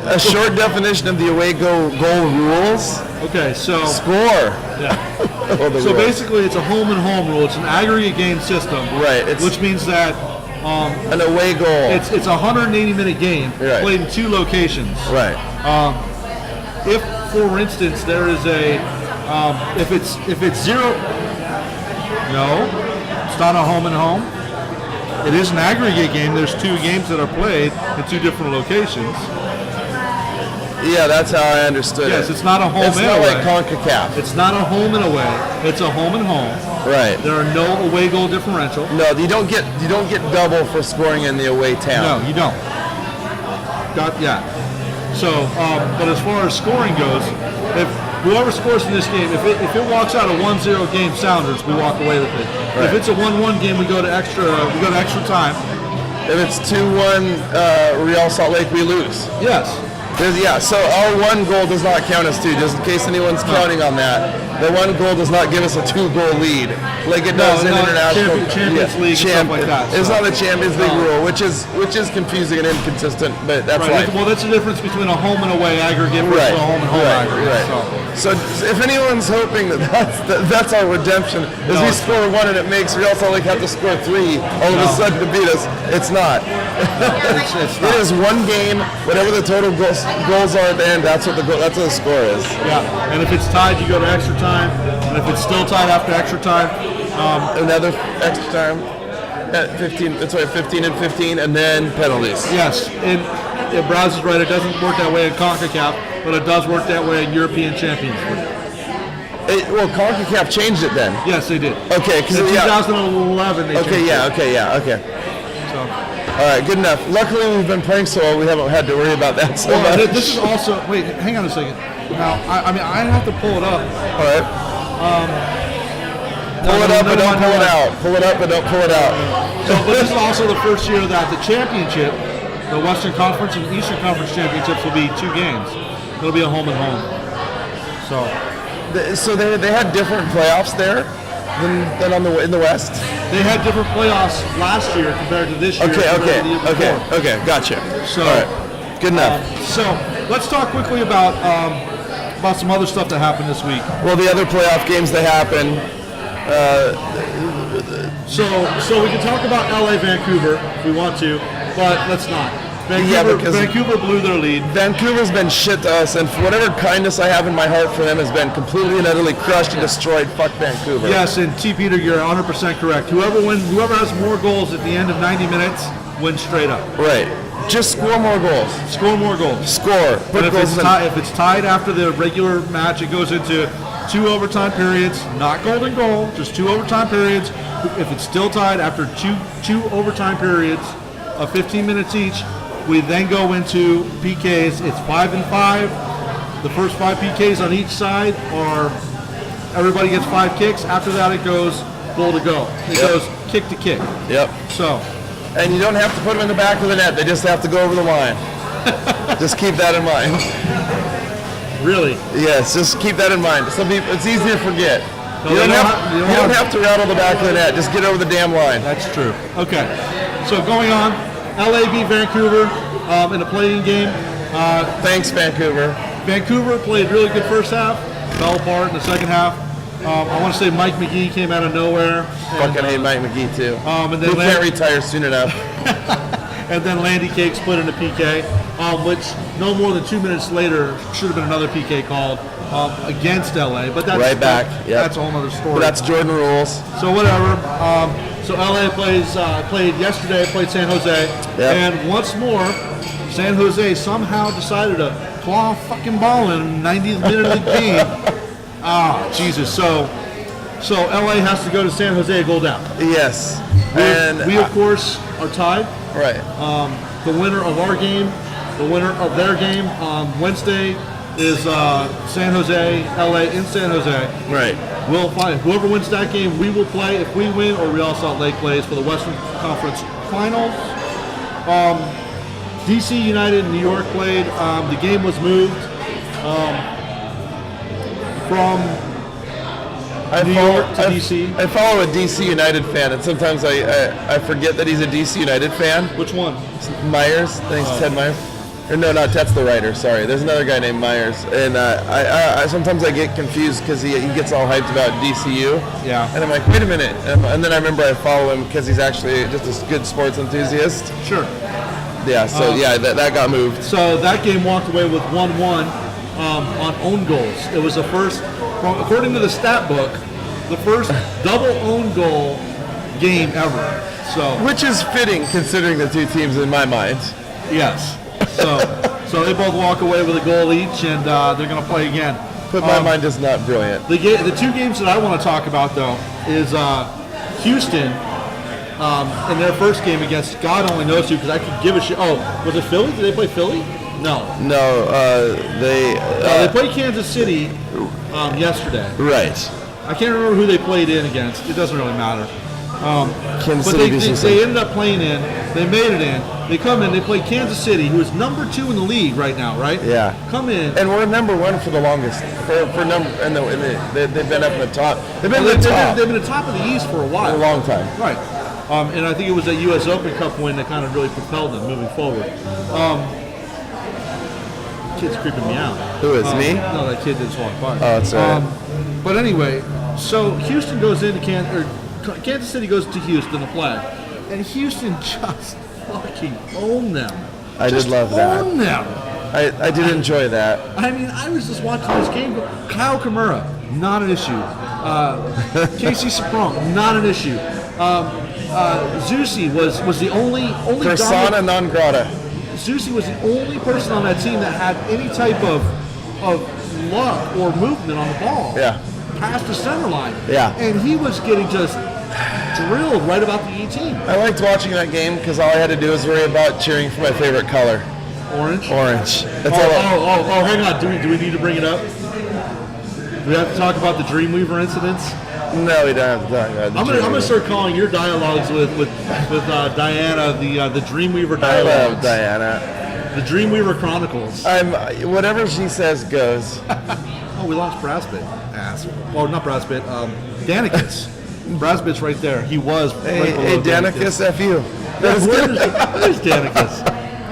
A short definition of the away goal rules. Okay, so Score. Yeah. So basically, it's a home and home rule. It's an aggregate game system. Right. Which means that an away goal. It's a 180-minute game played in 2 locations. Right. If, for instance, there is a if it's 0. No. It's not a home and home. It is an aggregate game. There's 2 games that are played in 2 different locations. Yeah, that's how I understood Yes, it. it's not a home It's and not away. like CONCACAF. It's not a home and away. It's a home and home. Right. There are no away goal differential. No, you don't get double for scoring in the away town. No, you don't. Yeah. So, but as far as scoring goes, if whoever scores in this game, if it walks out a 1-0 game, Sounders, we walk away with it. Right. If it's a 1-1 game, we go to extra time. If it's 2-1 Real Salt Lake, we lose. Yes. So our 1 goal does not count as 2, just in case anyone's counting on that. The 1 goal does not give us a 2-goal lead, like it does in international Champions League and stuff like that. It's so. not the Champions League rule, which is confusing and inconsistent, but that's Right. life. Well, that's the difference between a home and away aggregate versus a home and home aggregate. Right. So if anyone's hoping that's our redemption, is we score 1 and it makes Real Salt Lake have to score 3 all of a sudden to beat us, it's not. It's not. It is 1 game, whatever the total goals are at the end, that's what the score is. Yeah, and if it's tied, you go to extra time, and if it's still tied after extra time, Another extra time at 15. That's right, 15 and 15, and then penalties. yes, and Braz is right. It doesn't work that way in CONCACAF, but it does work that way in European Champions League. Well, CONCACAF changed it then. Yes, they did. Okay, because In 2011, they changed it. Okay. So, All right, good enough. Luckily, we've been playing so well, we haven't had to worry about that so much. this is also. Wait, hang on a second. Now, I mean, I have to pull it up. All right. Pull it up and don't pull it out. Pull it up and don't pull it out. So, but this is also the first year that the championship, the Western Conference and Eastern Conference championships, will be 2 games. It'll be a home and home. So they had different playoffs there than in the West. They had different playoffs last year compared to this year. Okay, gotcha. So, all right, good enough. So let's talk quickly about some other stuff that happened this week. Well, the other playoff games that happened. So we can talk about LA Vancouver if we want to, but let's not. Vancouver blew their lead. Vancouver's been shit to us, and for whatever kindness I have in my heart for them has been completely and utterly crushed and destroyed. Fuck Vancouver. Yes, and T. Peter, you're 100% correct. Whoever has more goals at the end of 90 minutes wins straight up. Right. Just score more goals. Score more goals. Score. But if it's tied after the regular match, it goes into 2 overtime periods, not golden goal, just 2 overtime periods. If it's still tied after two overtime periods of 15 minutes each, we then go into PKs. It's 5 and 5. The first 5 PKs on each side are everybody gets 5 kicks. After that, it goes goal to goal. It goes kick to kick. Yep. So. And you don't have to put them in the back of the net. They just have to go over the line. Just keep that in mind. Really? Yes, just keep that in mind. Some people, it's easy to forget. No, you don't have to rattle the back of the net. Just get over the damn line. That's true. Okay. So going on, LA beat Vancouver in a play-in game. Thanks, Vancouver. Vancouver played really good first half, fell apart in the second half. I want to say Mike McGee came out of nowhere. Fucking hate Mike McGee too. And then Who can't retire soon enough. And then Landy Cakes put in a PK, which no more than 2 minutes later should have been another PK called against LA. But that's right back. That's a whole other story. But that's Jordan rules. So whatever. So LA played yesterday, played San Jose, and once more, San Jose somehow decided to claw a fucking ball in 90th minute of the game. Jesus. So LA has to go to San Jose a goal down. Yes. We of course are tied. Right. The winner of our game, the winner of their game on Wednesday is San Jose, LA in San Jose. Right. We'll find whoever wins that game, we will play. If we win, or Real Salt Lake plays for the Western Conference Finals. DC United and New York played. The game was moved from New York to DC. I follow a DC United fan, and sometimes I forget that he's a DC United fan. Which one? Myers. I think it's Ted Myers. Or no, that's the writer. Sorry, there's another guy named Myers, and I sometimes I get confused because he gets all hyped about DCU. Yeah. And I'm like, wait a minute, and then I remember I follow him because he's actually just a good sports enthusiast. Sure. Yeah. So that got moved. So that game walked away with 1-1 on own goals. It was the first, according to the stat book, the first double own goal game ever. So Which is fitting considering the two teams in my mind. yes. So they both walk away with a goal each, and they're going to play again. But my mind is not brilliant. The two games that I want to talk about, though, is Houston in their first game against God only knows who, because I could give a shit. Oh, was it Philly? Did they play Philly? No. No, They played Kansas City yesterday. Right. I can't remember who they played in against. It doesn't really matter. Kansas But City they ended up playing in. They made it in. They come in. They play Kansas City, who is number 2 in the league right now, right? Yeah. Come in. And we're number 1 for the longest. For number, they've been up in the top. They've been They've been the top of the East for a while. a long time. Right. And I think it was that U.S. Open Cup win that kind of really propelled them moving forward. Kid's creeping me out. Who is, me? No, that kid just walked by. Oh, that's right. But anyway, so Houston goes into Kansas City goes to Houston to play, and Houston just fucking owned them. I did love that. Owned them. I did enjoy that. I mean, I was just watching this game. Kyle Kamara, not an issue. Casey Sapron, not an issue. Zusi was the only Persona non grata. Zusi was the only person on that team that had any type of luck or movement on the ball. Yeah. Past the center line. Yeah. And he was getting just drilled right about the 18. I liked watching that game because all I had to do was worry about cheering for my favorite color. Orange? Orange. That's Hang on. Do we need to bring it up? Do we have to talk about the Dreamweaver incidents? No, we don't have to talk about the I'm gonna start calling your dialogues with Diana the Dreamweaver I dialogues. love Diana. The Dreamweaver Chronicles. Whatever she says goes. Oh, we lost Brasbit. Ass. Oh, not Brasbit. Danicus. Brasbit's right there. He was. Hey, Danicus, F you. Where's Danicus?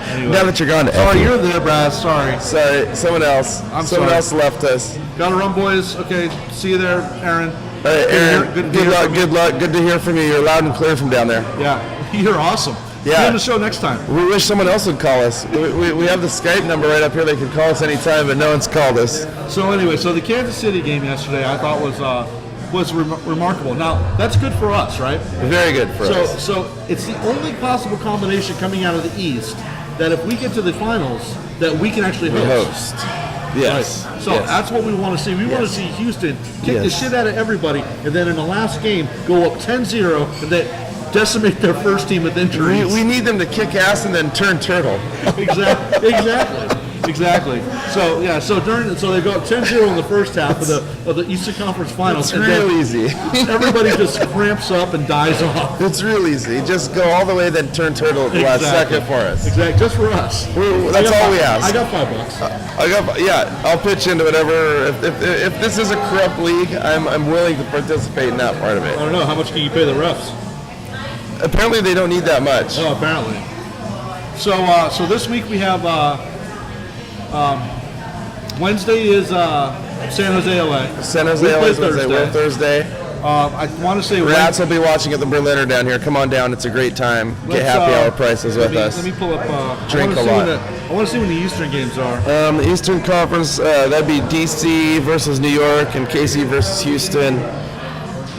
Anyway. Now that you're gone, Oh, you're there, Brass. Sorry. Sorry, someone else. Sorry. Else left us. Gotta run, boys. Okay, see you there, Erin. All right, Erin, Good good luck. Good to hear from you. You're loud and clear from down there. Yeah, you're awesome. Yeah. Be on the show next time. We wish someone else would call us. We have the Skype number right up here. They could call us anytime, but no one's called us. So anyway, the Kansas City game yesterday I thought was remarkable. Now, that's good for us, right? Very good for us. So it's the only possible combination coming out of the East that if we get to the finals, that we can actually host. Yes. Right. So yes. that's what we want to see. We want to see Houston kick the shit out of everybody, and then in the last game go up 10-0, and then decimate their first team with injuries. We need them to kick ass and then turn turtle. Exactly. So they go up 10-0 in the first half of the Eastern Conference Finals. It's real easy. Everybody just cramps up and dies off. It's real easy. Just go all the way, then turn turtle at the last second for us. Exactly. Just for us. That's all we ask. I got $5. I'll pitch into whatever. If this is a corrupt league, I'm willing to participate in that part of it. I don't know. How much can you pay the refs? Apparently they don't need that much. Oh, apparently. So this week we have Wednesday is San Jose, LA. San Jose, LA is Wednesday. We're Thursday. I want to say Rats will be watching at the Berliner down here. Come on down. It's a great time. Get happy hour prices with us. Let me pull up. Drink a lot. I want to see when the Eastern games are. The Eastern Conference, that'd be DC versus New York and KC versus Houston.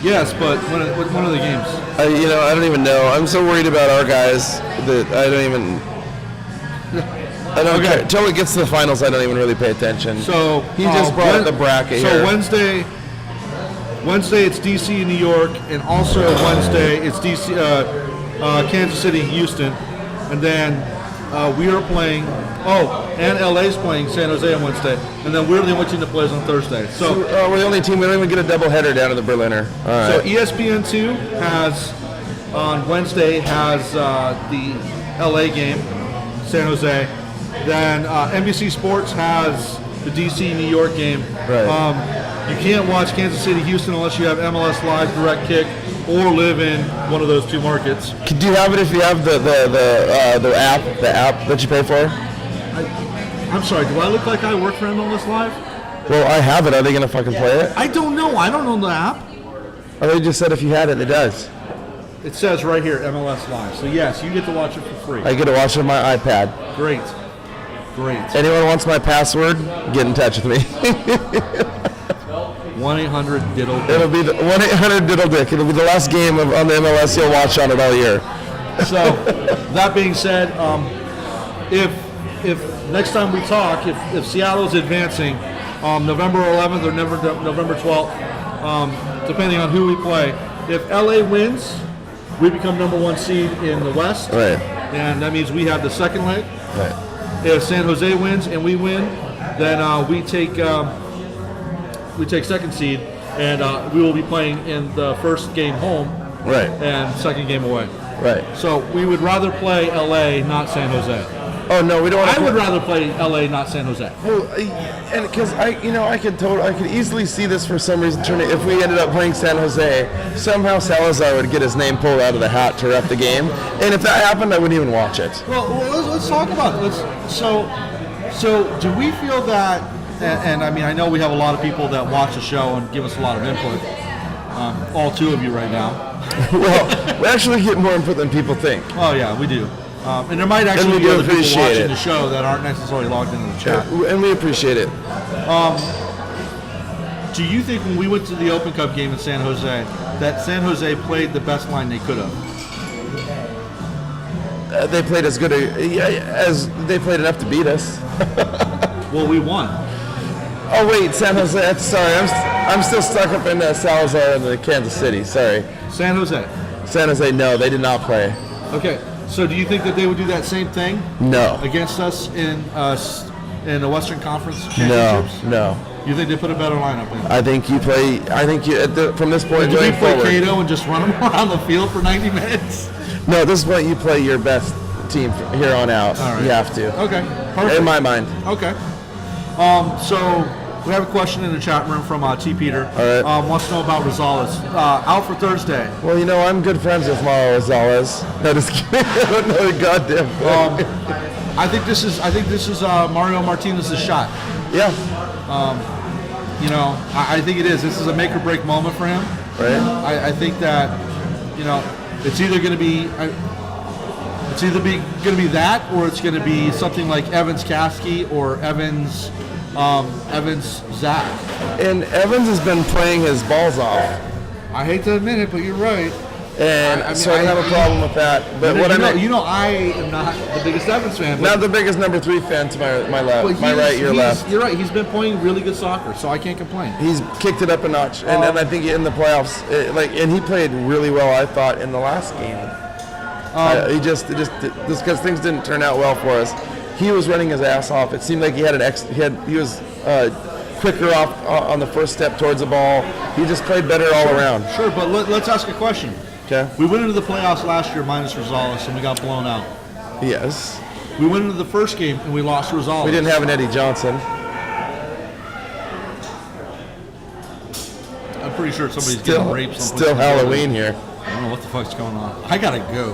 Yes, but when are the games? I don't even know. I'm so worried about our guys that I don't even. I don't care. Until it gets to the finals, I don't even really pay attention. So he just brought up the bracket here. So Wednesday it's DC and New York, and also Wednesday it's DC, Kansas City, Houston, and then we are playing. And LA's playing San Jose on Wednesday, and then we're the only team that plays on Thursday. So we're the only team. We don't even get a doubleheader down at the Berliner. All right. So ESPN2 has on Wednesday has the LA game, San Jose. Then NBC Sports has the DC New York game. Right. You can't watch Kansas City Houston unless you have MLS Live Direct Kick or live in one of those two markets. Do you have it if you have the app that you pay for? I'm sorry, do I look like I work for MLS Live? Well, I have it. Are they going to fucking play it? I don't know. I don't know the app. Oh, they just said if you had it, it does. It says right here, MLS Live. So yes, you get to watch it for free. I get to watch it on my iPad. Great. Anyone wants my password, get in touch with me. 1-800-DIDDLE-DICK. It'll be the 1-800-DIDDLE-DICK. It'll be the last game on the MLS you'll watch on it all year. So, that being said, if next time we talk, if Seattle's advancing November 11th or November 12th, depending on who we play, if LA wins, we become number 1 seed in the West. Right. And that means we have the second leg. Right. If San Jose wins and we win, then we take second seed, and we will be playing in the first game home, Right. and second game away. Right. So we would rather play LA, not San Jose. Oh no, we don't want to. I would rather play LA, not San Jose. Well, and because I could easily see this for some reason turning. If we ended up playing San Jose, somehow Salazar would get his name pulled out of the hat to ref the game, and if that happened, I wouldn't even watch it. Well, let's talk about it. So do we feel that? And I mean, I know we have a lot of people that watch the show and give us a lot of input. All 2 of you right now. Well, we actually get more input than people think. Oh yeah, we do. And there might actually be other people watching the show that aren't necessarily logged into the chat. And we appreciate it. Do you think when we went to the Open Cup game in San Jose, that San Jose played the best line they could have? They played as good as they played enough to beat us. Well, we won. Oh wait, San Jose. Sorry, I'm still stuck up in Salazar and the Kansas City. Sorry. San Jose. San Jose. No, they did not play. Okay. So do you think that they would do that same thing? No. Against us in the Western Conference Championships? No. You think they put a better lineup in? I think you play. From this point Do we going play forward. Cato and just run them around the field for 90 minutes? No, at this point you play your best team from here on out. All right. You have to. Okay. Perfect. In my mind. Okay. So we have a question in the chat room from T. Peter. All right. Wants to know about Rosales. Out for Thursday. Well, I'm good friends with Mauro Rosales. No, just kidding. I don't know the goddamn thing. I think this is Mario Martinez's shot. Yeah. I think it is. This is a make or break moment for him. Right. I think that, it's either going to be that, or it's going to be something like Evans Kasky or Evans Zach. And Evans has been playing his balls off. I hate to admit it, but you're right. And I have a problem with that. But I am not the biggest Evans fan. Not the biggest number 3 fan to my left, my right, your left. You're right. He's been playing really good soccer, so I can't complain. He's kicked it up a notch, and I think in the playoffs, and he played really well. I thought in the last game, just because things didn't turn out well for us. He was running his ass off. It seemed like he was quicker off on the first step towards the ball. He just played better all around. Sure, but let's ask a question. Okay. We went into the playoffs last year minus Rosales, and we got blown out. Yes. We went into the first game, and we lost Rosales. We didn't have an Eddie Johnson. I'm pretty sure somebody's getting raped. Still Halloween here. I don't know what the fuck's going on. I gotta go.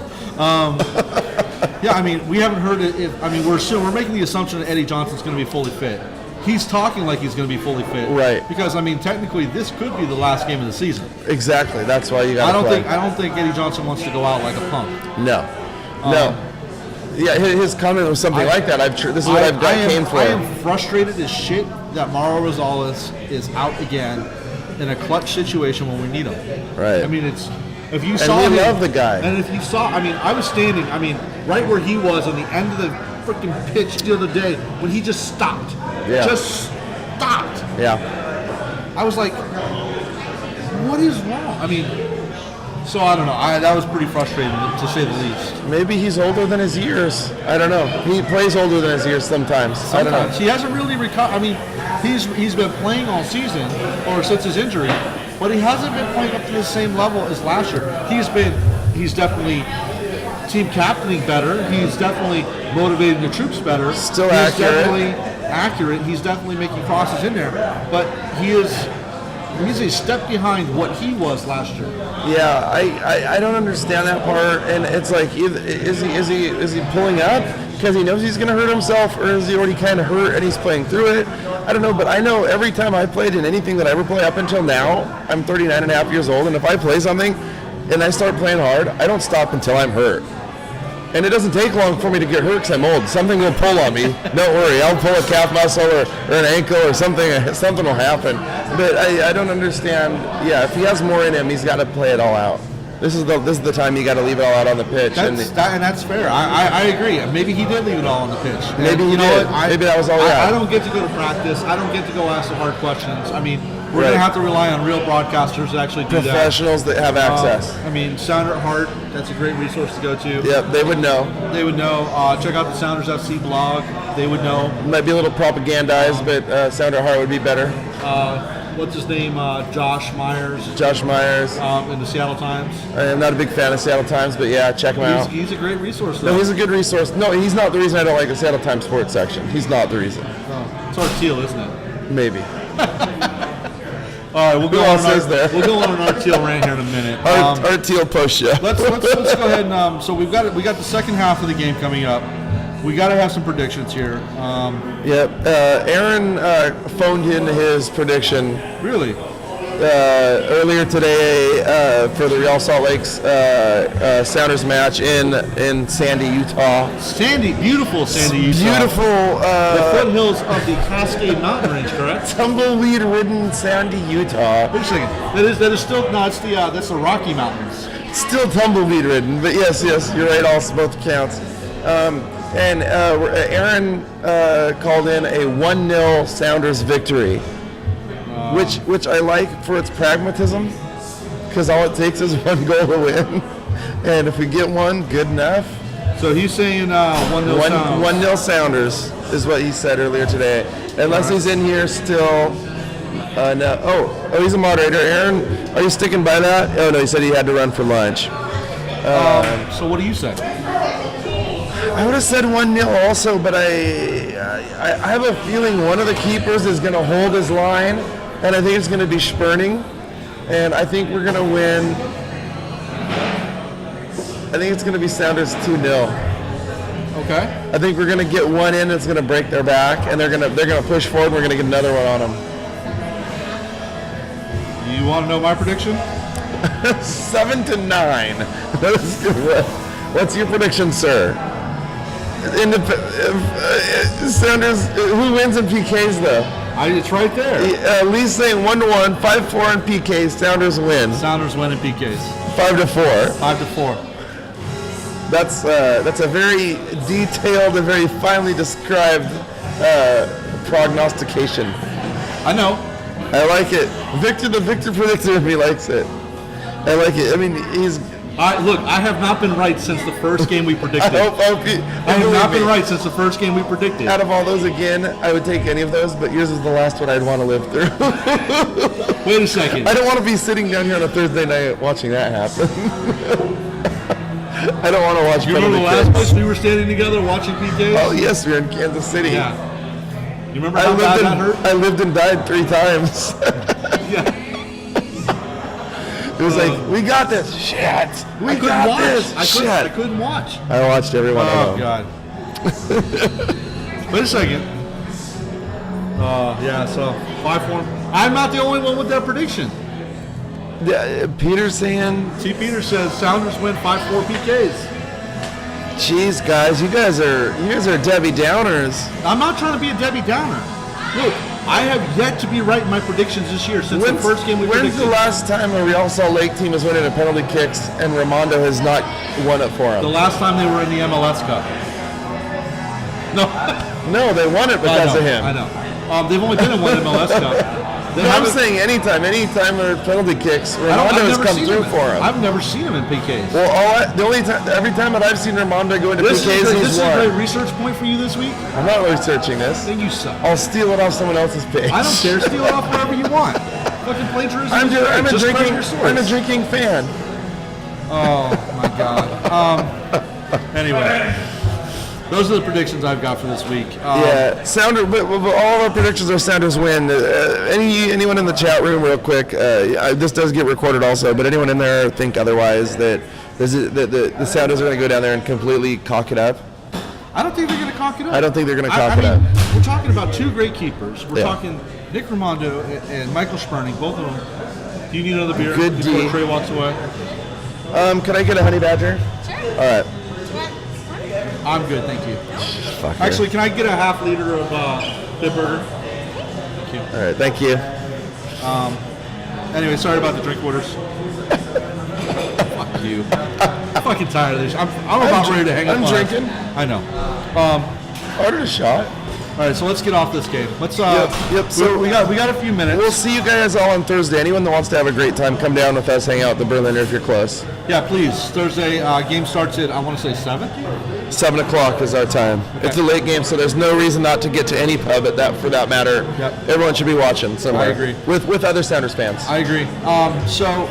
Yeah, I mean, we haven't heard it. We're making the assumption that Eddie Johnson's going to be fully fit. He's talking like he's going to be fully fit, right? Because technically, this could be the last game of the season. Exactly. That's why you got to play. I don't think Eddie Johnson wants to go out like a punk. No. Yeah, his comment was something like that. This is what I've came for. I am frustrated as shit that Mauro Rosales is out again in a clutch situation when we need him. Right. I mean, if you saw him, we love the guy. And if you saw, I was standing, right where he was on the end of the freaking pitch the other day when he just stopped. Yeah. Just stopped. Yeah. I was like, what is wrong? So I don't know. That was pretty frustrating to say the least. Maybe he's older than his years. I don't know. He plays older than his years sometimes. I don't know. He hasn't really recovered. He's been playing all season or since his injury, but he hasn't been playing up to the same level as last year. He's definitely team captaining better. He's definitely motivating the troops better. Still He's definitely accurate. He's definitely making crosses in there, but he's a step behind what he was last year. Yeah, I don't understand that part, and it's like, is he pulling up because he knows he's going to hurt himself, or is he already kind of hurt and he's playing through it? I don't know, but I know every time I played in anything that I ever play up until now, I'm 39 and a half years old, and if I play something and I start playing hard, I don't stop until I'm hurt. And it doesn't take long for me to get hurt because I'm old. Something will pull on me. Don't worry. I'll pull a calf muscle or an ankle or something. Something will happen. But I don't understand. Yeah, if he has more in him, he's got to play it all out. This is the time you got to leave it all out on the pitch. And that's fair. I agree. Maybe he did leave it all on the pitch. Maybe he did. Maybe that was all he had. I don't get to go to practice. I don't get to go ask the hard questions. I mean, we're going to have to rely on real broadcasters to actually do Professionals that have access. I mean, Sounder Hart, that's a great resource to go to. Yep, they would know. They would know. Check out the Sounders FC blog. They would know. Might be a little propagandized, but Sounder Hart would be better. What's his name? Josh Myers. Josh Myers. In the Seattle Times. I'm not a big fan of Seattle Times, but yeah, check him out. He's a great resource, though. No, he's a good resource. No, he's not the reason I don't like the Seattle Times sports section. He's not the reason. It's our teal, isn't it? Maybe. All right, we'll go on an Art Teal rant here in a minute. Art Teal post show. Let's go ahead and so we got the second half of the game coming up. We got to have some predictions here. Yep. Erin phoned in his prediction. Really? Earlier today for the Real Salt Lakes Sounders match in Sandy, Utah. Beautiful Sandy, Utah. Beautiful. The foothills of the Cascade Mountain Range, correct? Tumbleweed-ridden Sandy, Utah. Wait a second. That is still that's the Rocky Mountains. Still tumbleweed-ridden, but yes, you're right. Both counts. And Erin called in a 1-0 Sounders victory. Which I like for its pragmatism, because all it takes is one goal to win, and if we get one, good enough. So he's saying 1-0 Sounders. 1-0 Sounders is what he said earlier today. Unless he's in here still. No. Oh, he's a moderator. Erin, are you sticking by that? Oh no, he said he had to run for lunch. So what do you say? I would have said 1-0 also, but I have a feeling one of the keepers is going to hold his line. And I think it's going to be Sperning, and I think we're going to win. I think it's going to be Sounders 2-0. Okay. I think we're going to get one in, and it's going to break their back, and they're going to push forward. And we're going to get another one on them. You want to know my prediction? 7-9. What's your prediction, sir? Sounders. Who wins in PKs though? It's right there. Lee's saying 1-1, 5-4 in PKs. Sounders win. Sounders win in PKs. 5-4. 5-4. That's a very detailed and very finely described prognostication. I know. I like it. Victor, the Victor predictor, he likes it. I like it. I mean, I have not been right since the first game we predicted. I have not been right since the first game we predicted. Out of all those, again, I would take any of those, but yours is the last one I'd want to live through. Wait a second. I don't want to be sitting down here on a Thursday night watching that happen. I don't want to watch. You remember the last place we were standing together watching PKs? Oh yes, we were in Kansas City. Yeah. You remember how bad that hurt? I lived and died 3 times. Yeah. It was like, we got this. Shit. I couldn't watch. I watched every one of them. Oh, God. Wait a second. Yeah, so 5-4. I'm not the only one with that prediction. Peter's saying... T. Peter says Sounders win 5-4 PKs. Jeez, guys, you guys are Debbie Downers. I'm not trying to be a Debbie Downer. Look, I have yet to be right in my predictions this year since the first game we predicted. When's the last time a Real Salt Lake team has winning a penalty kicks and Raimondo has not won it for them? The last time they were in the MLS Cup. No, they won it because of him. I know. They've only been in one MLS Cup. I'm saying anytime there are penalty kicks, Raimondo has come through for him. I've never seen him in PKs. Well, every time that I've seen Raimondo go into PKs, he's won. This is a great research point for you this week? I'm not researching this. Then you suck. I'll steal it off someone else's page. I don't care. Steal it off wherever you want. Fucking plagiarism. I'm a drinking fan. Oh, my God. Anyway. Those are the predictions I've got for this week. Sounders. But all of our predictions are Sounders win. Anyone in the chat room, real quick? This does get recorded also, but anyone in there think otherwise that the Sounders are going to go down there and completely cock it up? I don't think they're going to cock it up. I don't think they're going to cock it up. We're talking about 2 great keepers. We're talking Nick Raimondo and Michael Sperning, both of them. Do you need another beer before Trey walks away? Could I get a honey badger? Sure. All right. I'm good, thank you. Fucker. Actually, can I get a half liter of Bitburger? Thank you. All right, thank you. Anyway, sorry about the drink orders. Fuck you. I'm fucking tired of this. I'm about ready to hang up. I'm drinking. I know. Ordered a shot. All right, so let's get off this game. Let's. Yep. So we got a few minutes. We'll see you guys all on Thursday. Anyone that wants to have a great time, come down with us, hang out at the Berliner if you're close. Yeah, please. Thursday game starts at, I want to say 7. 7 o'clock is our time. Okay. It's a late game, so there's no reason not to get to any pub at that for that matter. Yep. Everyone should be watching somewhere. I agree. With other Sounders fans. I agree. So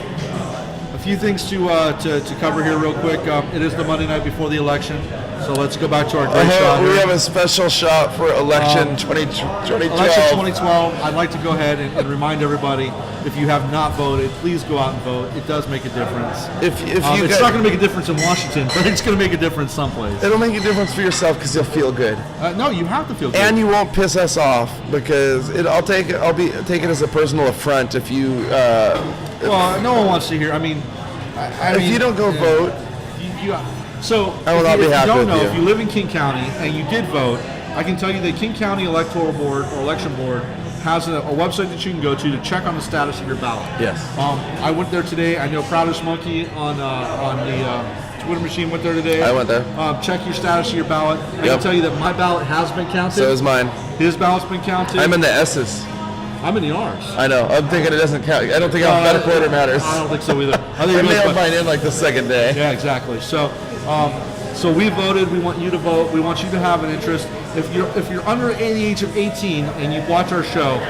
a few things to cover here real quick. It is the Monday night before the election, so let's go back to our great shot We here. have a special shot for election 2012. Election 2012. I'd like to go ahead and remind everybody, if you have not voted, please go out and vote. It does make a difference. If you It's not going to make a difference in Washington, but it's going to make a difference someplace. It'll make a difference for yourself because you'll feel good, No, you have to feel good. and you won't piss us off because I'll take it as a personal affront if you. Well, no one wants to hear. I mean, If you don't go vote, so I will not be happy if you don't with know, you. if you live in King County and you did vote, I can tell you that King County Electoral Board or Election Board has a website that you can go to check on the status of your ballot. Yes. I went there today. I know Proudest Monkey on the Twitter machine went there today. I went there. Check your status of your ballot. I can tell you that my ballot has been counted. So is mine. His ballot's been counted. I'm in the S's. I'm in the R's. I know. I'm thinking it doesn't count. I don't think alphabetical order matters. I don't think so either. I think I it goes mailed by- mine in like the second day. Yeah, exactly. So we voted. We want you to vote. We want you to have an interest. If you're under the age of 18 and you watch our show,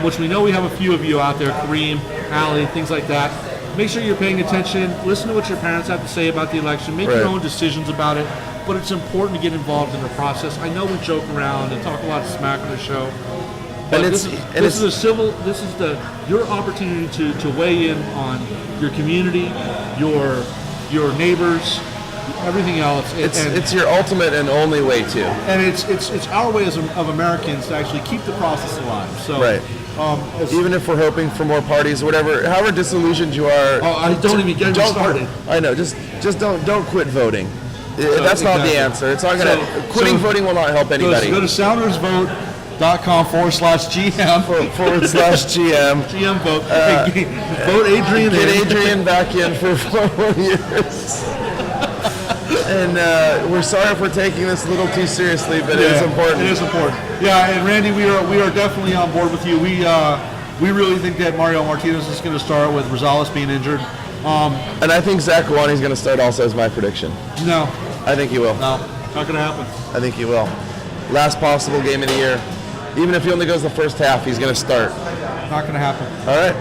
which we know we have a few of you out there, Kareem, Allie, things like that, make sure you're paying attention. Listen to what your parents have to say about the election. Make your Right. own decisions about it. But it's important to get involved in the process. I know we joke around and talk a lot of smack on the show. But And this is your opportunity to weigh in on your community, your neighbors, everything else. It's your ultimate and only way to. And it's our way of Americans to actually keep the process alive. So, Right. Even if we're hoping for more parties, whatever, however disillusioned you are. I don't even get me started. I know. Just don't quit voting. That's not the exactly. answer. It's not gonna. Quitting voting will not help anybody. Go to SoundersVote.com/GM /GM. GM vote. Vote Adrian. Get in. Adrian back in for 4 more years. And we're sorry if we're taking this a little too seriously, but it is important. It is important. Yeah, and Randy, we are definitely on board with you. We really think that Mario Martinez is going to start with Rosales being injured. And I think Zach Kawani's going to start also as my prediction. No, I think he will. not going to happen. I think he will. Last possible game of the year. Even if he only goes the first half, he's going to start. Not going to happen. All right.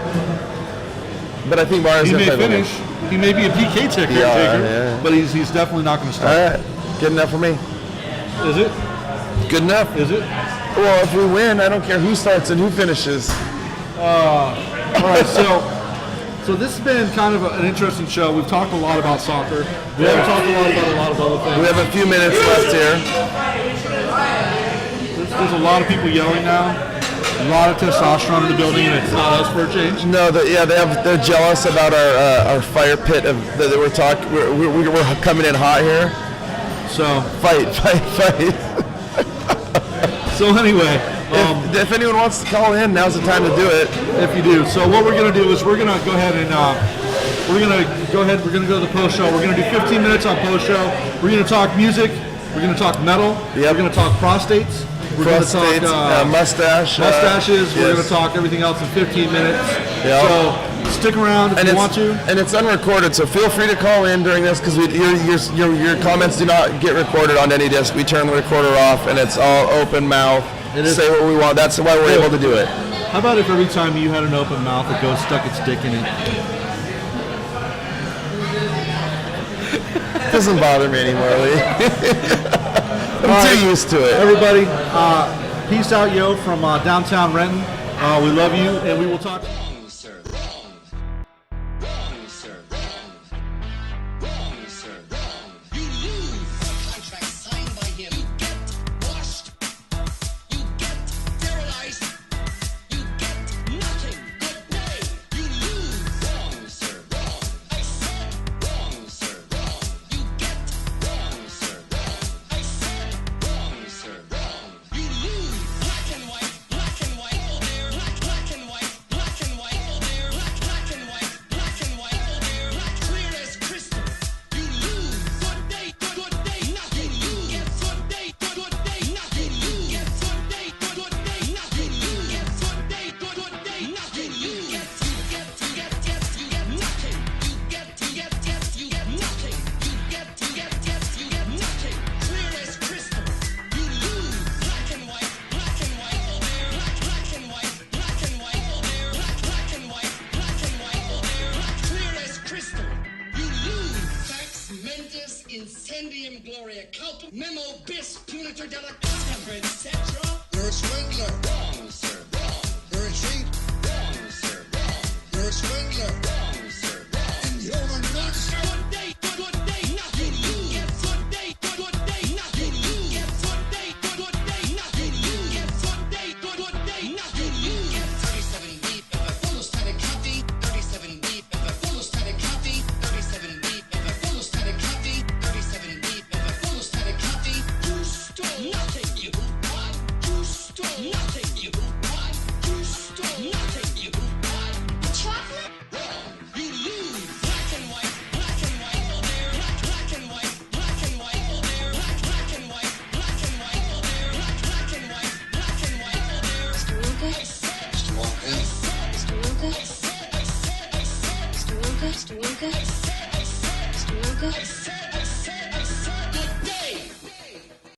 But I think Mario's He going may to play finish. He may be a PK taker, Yeah. but he's definitely not going to start. All right. Good enough for me. Is it? Good enough. Is it? Well, if we win, I don't care who starts and who finishes. All right, so this has been kind of an interesting show. We've talked a lot about soccer. We haven't talked a lot about a lot of other things. We have a few minutes left here. There's a lot of people yelling now. A lot of testosterone in the building, and it's not us for a change. No, they're jealous about our fire pit that we're talking. We're coming in hot here. So Fight. So anyway, If anyone wants to call in, now's the time to do it. if you do, so what we're gonna do is we're gonna go ahead and we're gonna go to the post show. We're gonna do 15 minutes on post show. We're gonna talk music. We're gonna talk metal. Yep. We're gonna talk prostates. We're Prostates, gonna talk mustaches. We're yes. gonna talk everything else in 15 minutes. Yep. So stick around if you want to. And it's unrecorded, so feel free to call in during this because your comments do not get recorded on any disc. We turn the recorder off, and it's all open mouth. Say what we want. That's why we're able to do it. How about if every time you had an open mouth, a ghost stuck its dick in it? It doesn't bother me anymore, Lee. I'm too used to it. Everybody, peace out, yo, from downtown Renton. We love you, and we will talk. Wrong, sir, wrong. Wrong, sir, wrong. Wrong, sir, wrong. You lose. Contract signed by him. You get washed. You get sterilized. You get nothing. Good day. You lose. Wrong, sir, wrong. I said wrong, sir, wrong. You get wrong, sir, wrong. I said Vim Gloria Culpa, Memo Bis, Punitor Della Costa, etc. You're a swindler. Wrong, sir. Wrong. You're a cheat. Wrong, sir. Wrong. You're a swindler. Wrong, sir. Wrong. And you're a nuts. Good day, good day, now you lose. Get good day, good day, now you lose. Get good day, good day, now you lose. Get good day, good day, now you lose. Get 37 deep if I follow static copy. 37 deep if I follow static copy. 37 deep if I follow static copy. 37 deep if I follow static copy. You stole nothing, you what? You stole nothing, you what? You stole nothing, you what? Chocolate? Wrong. You lose. Black and white oh there. Black and white oh there. Black and white oh there. Black and white oh there. Mr. Wonka? I said, Mr. Wonka. Mr. Wonka? I said, Mr. Wonka? Mr. Wonka? I said, Mr. Wonka?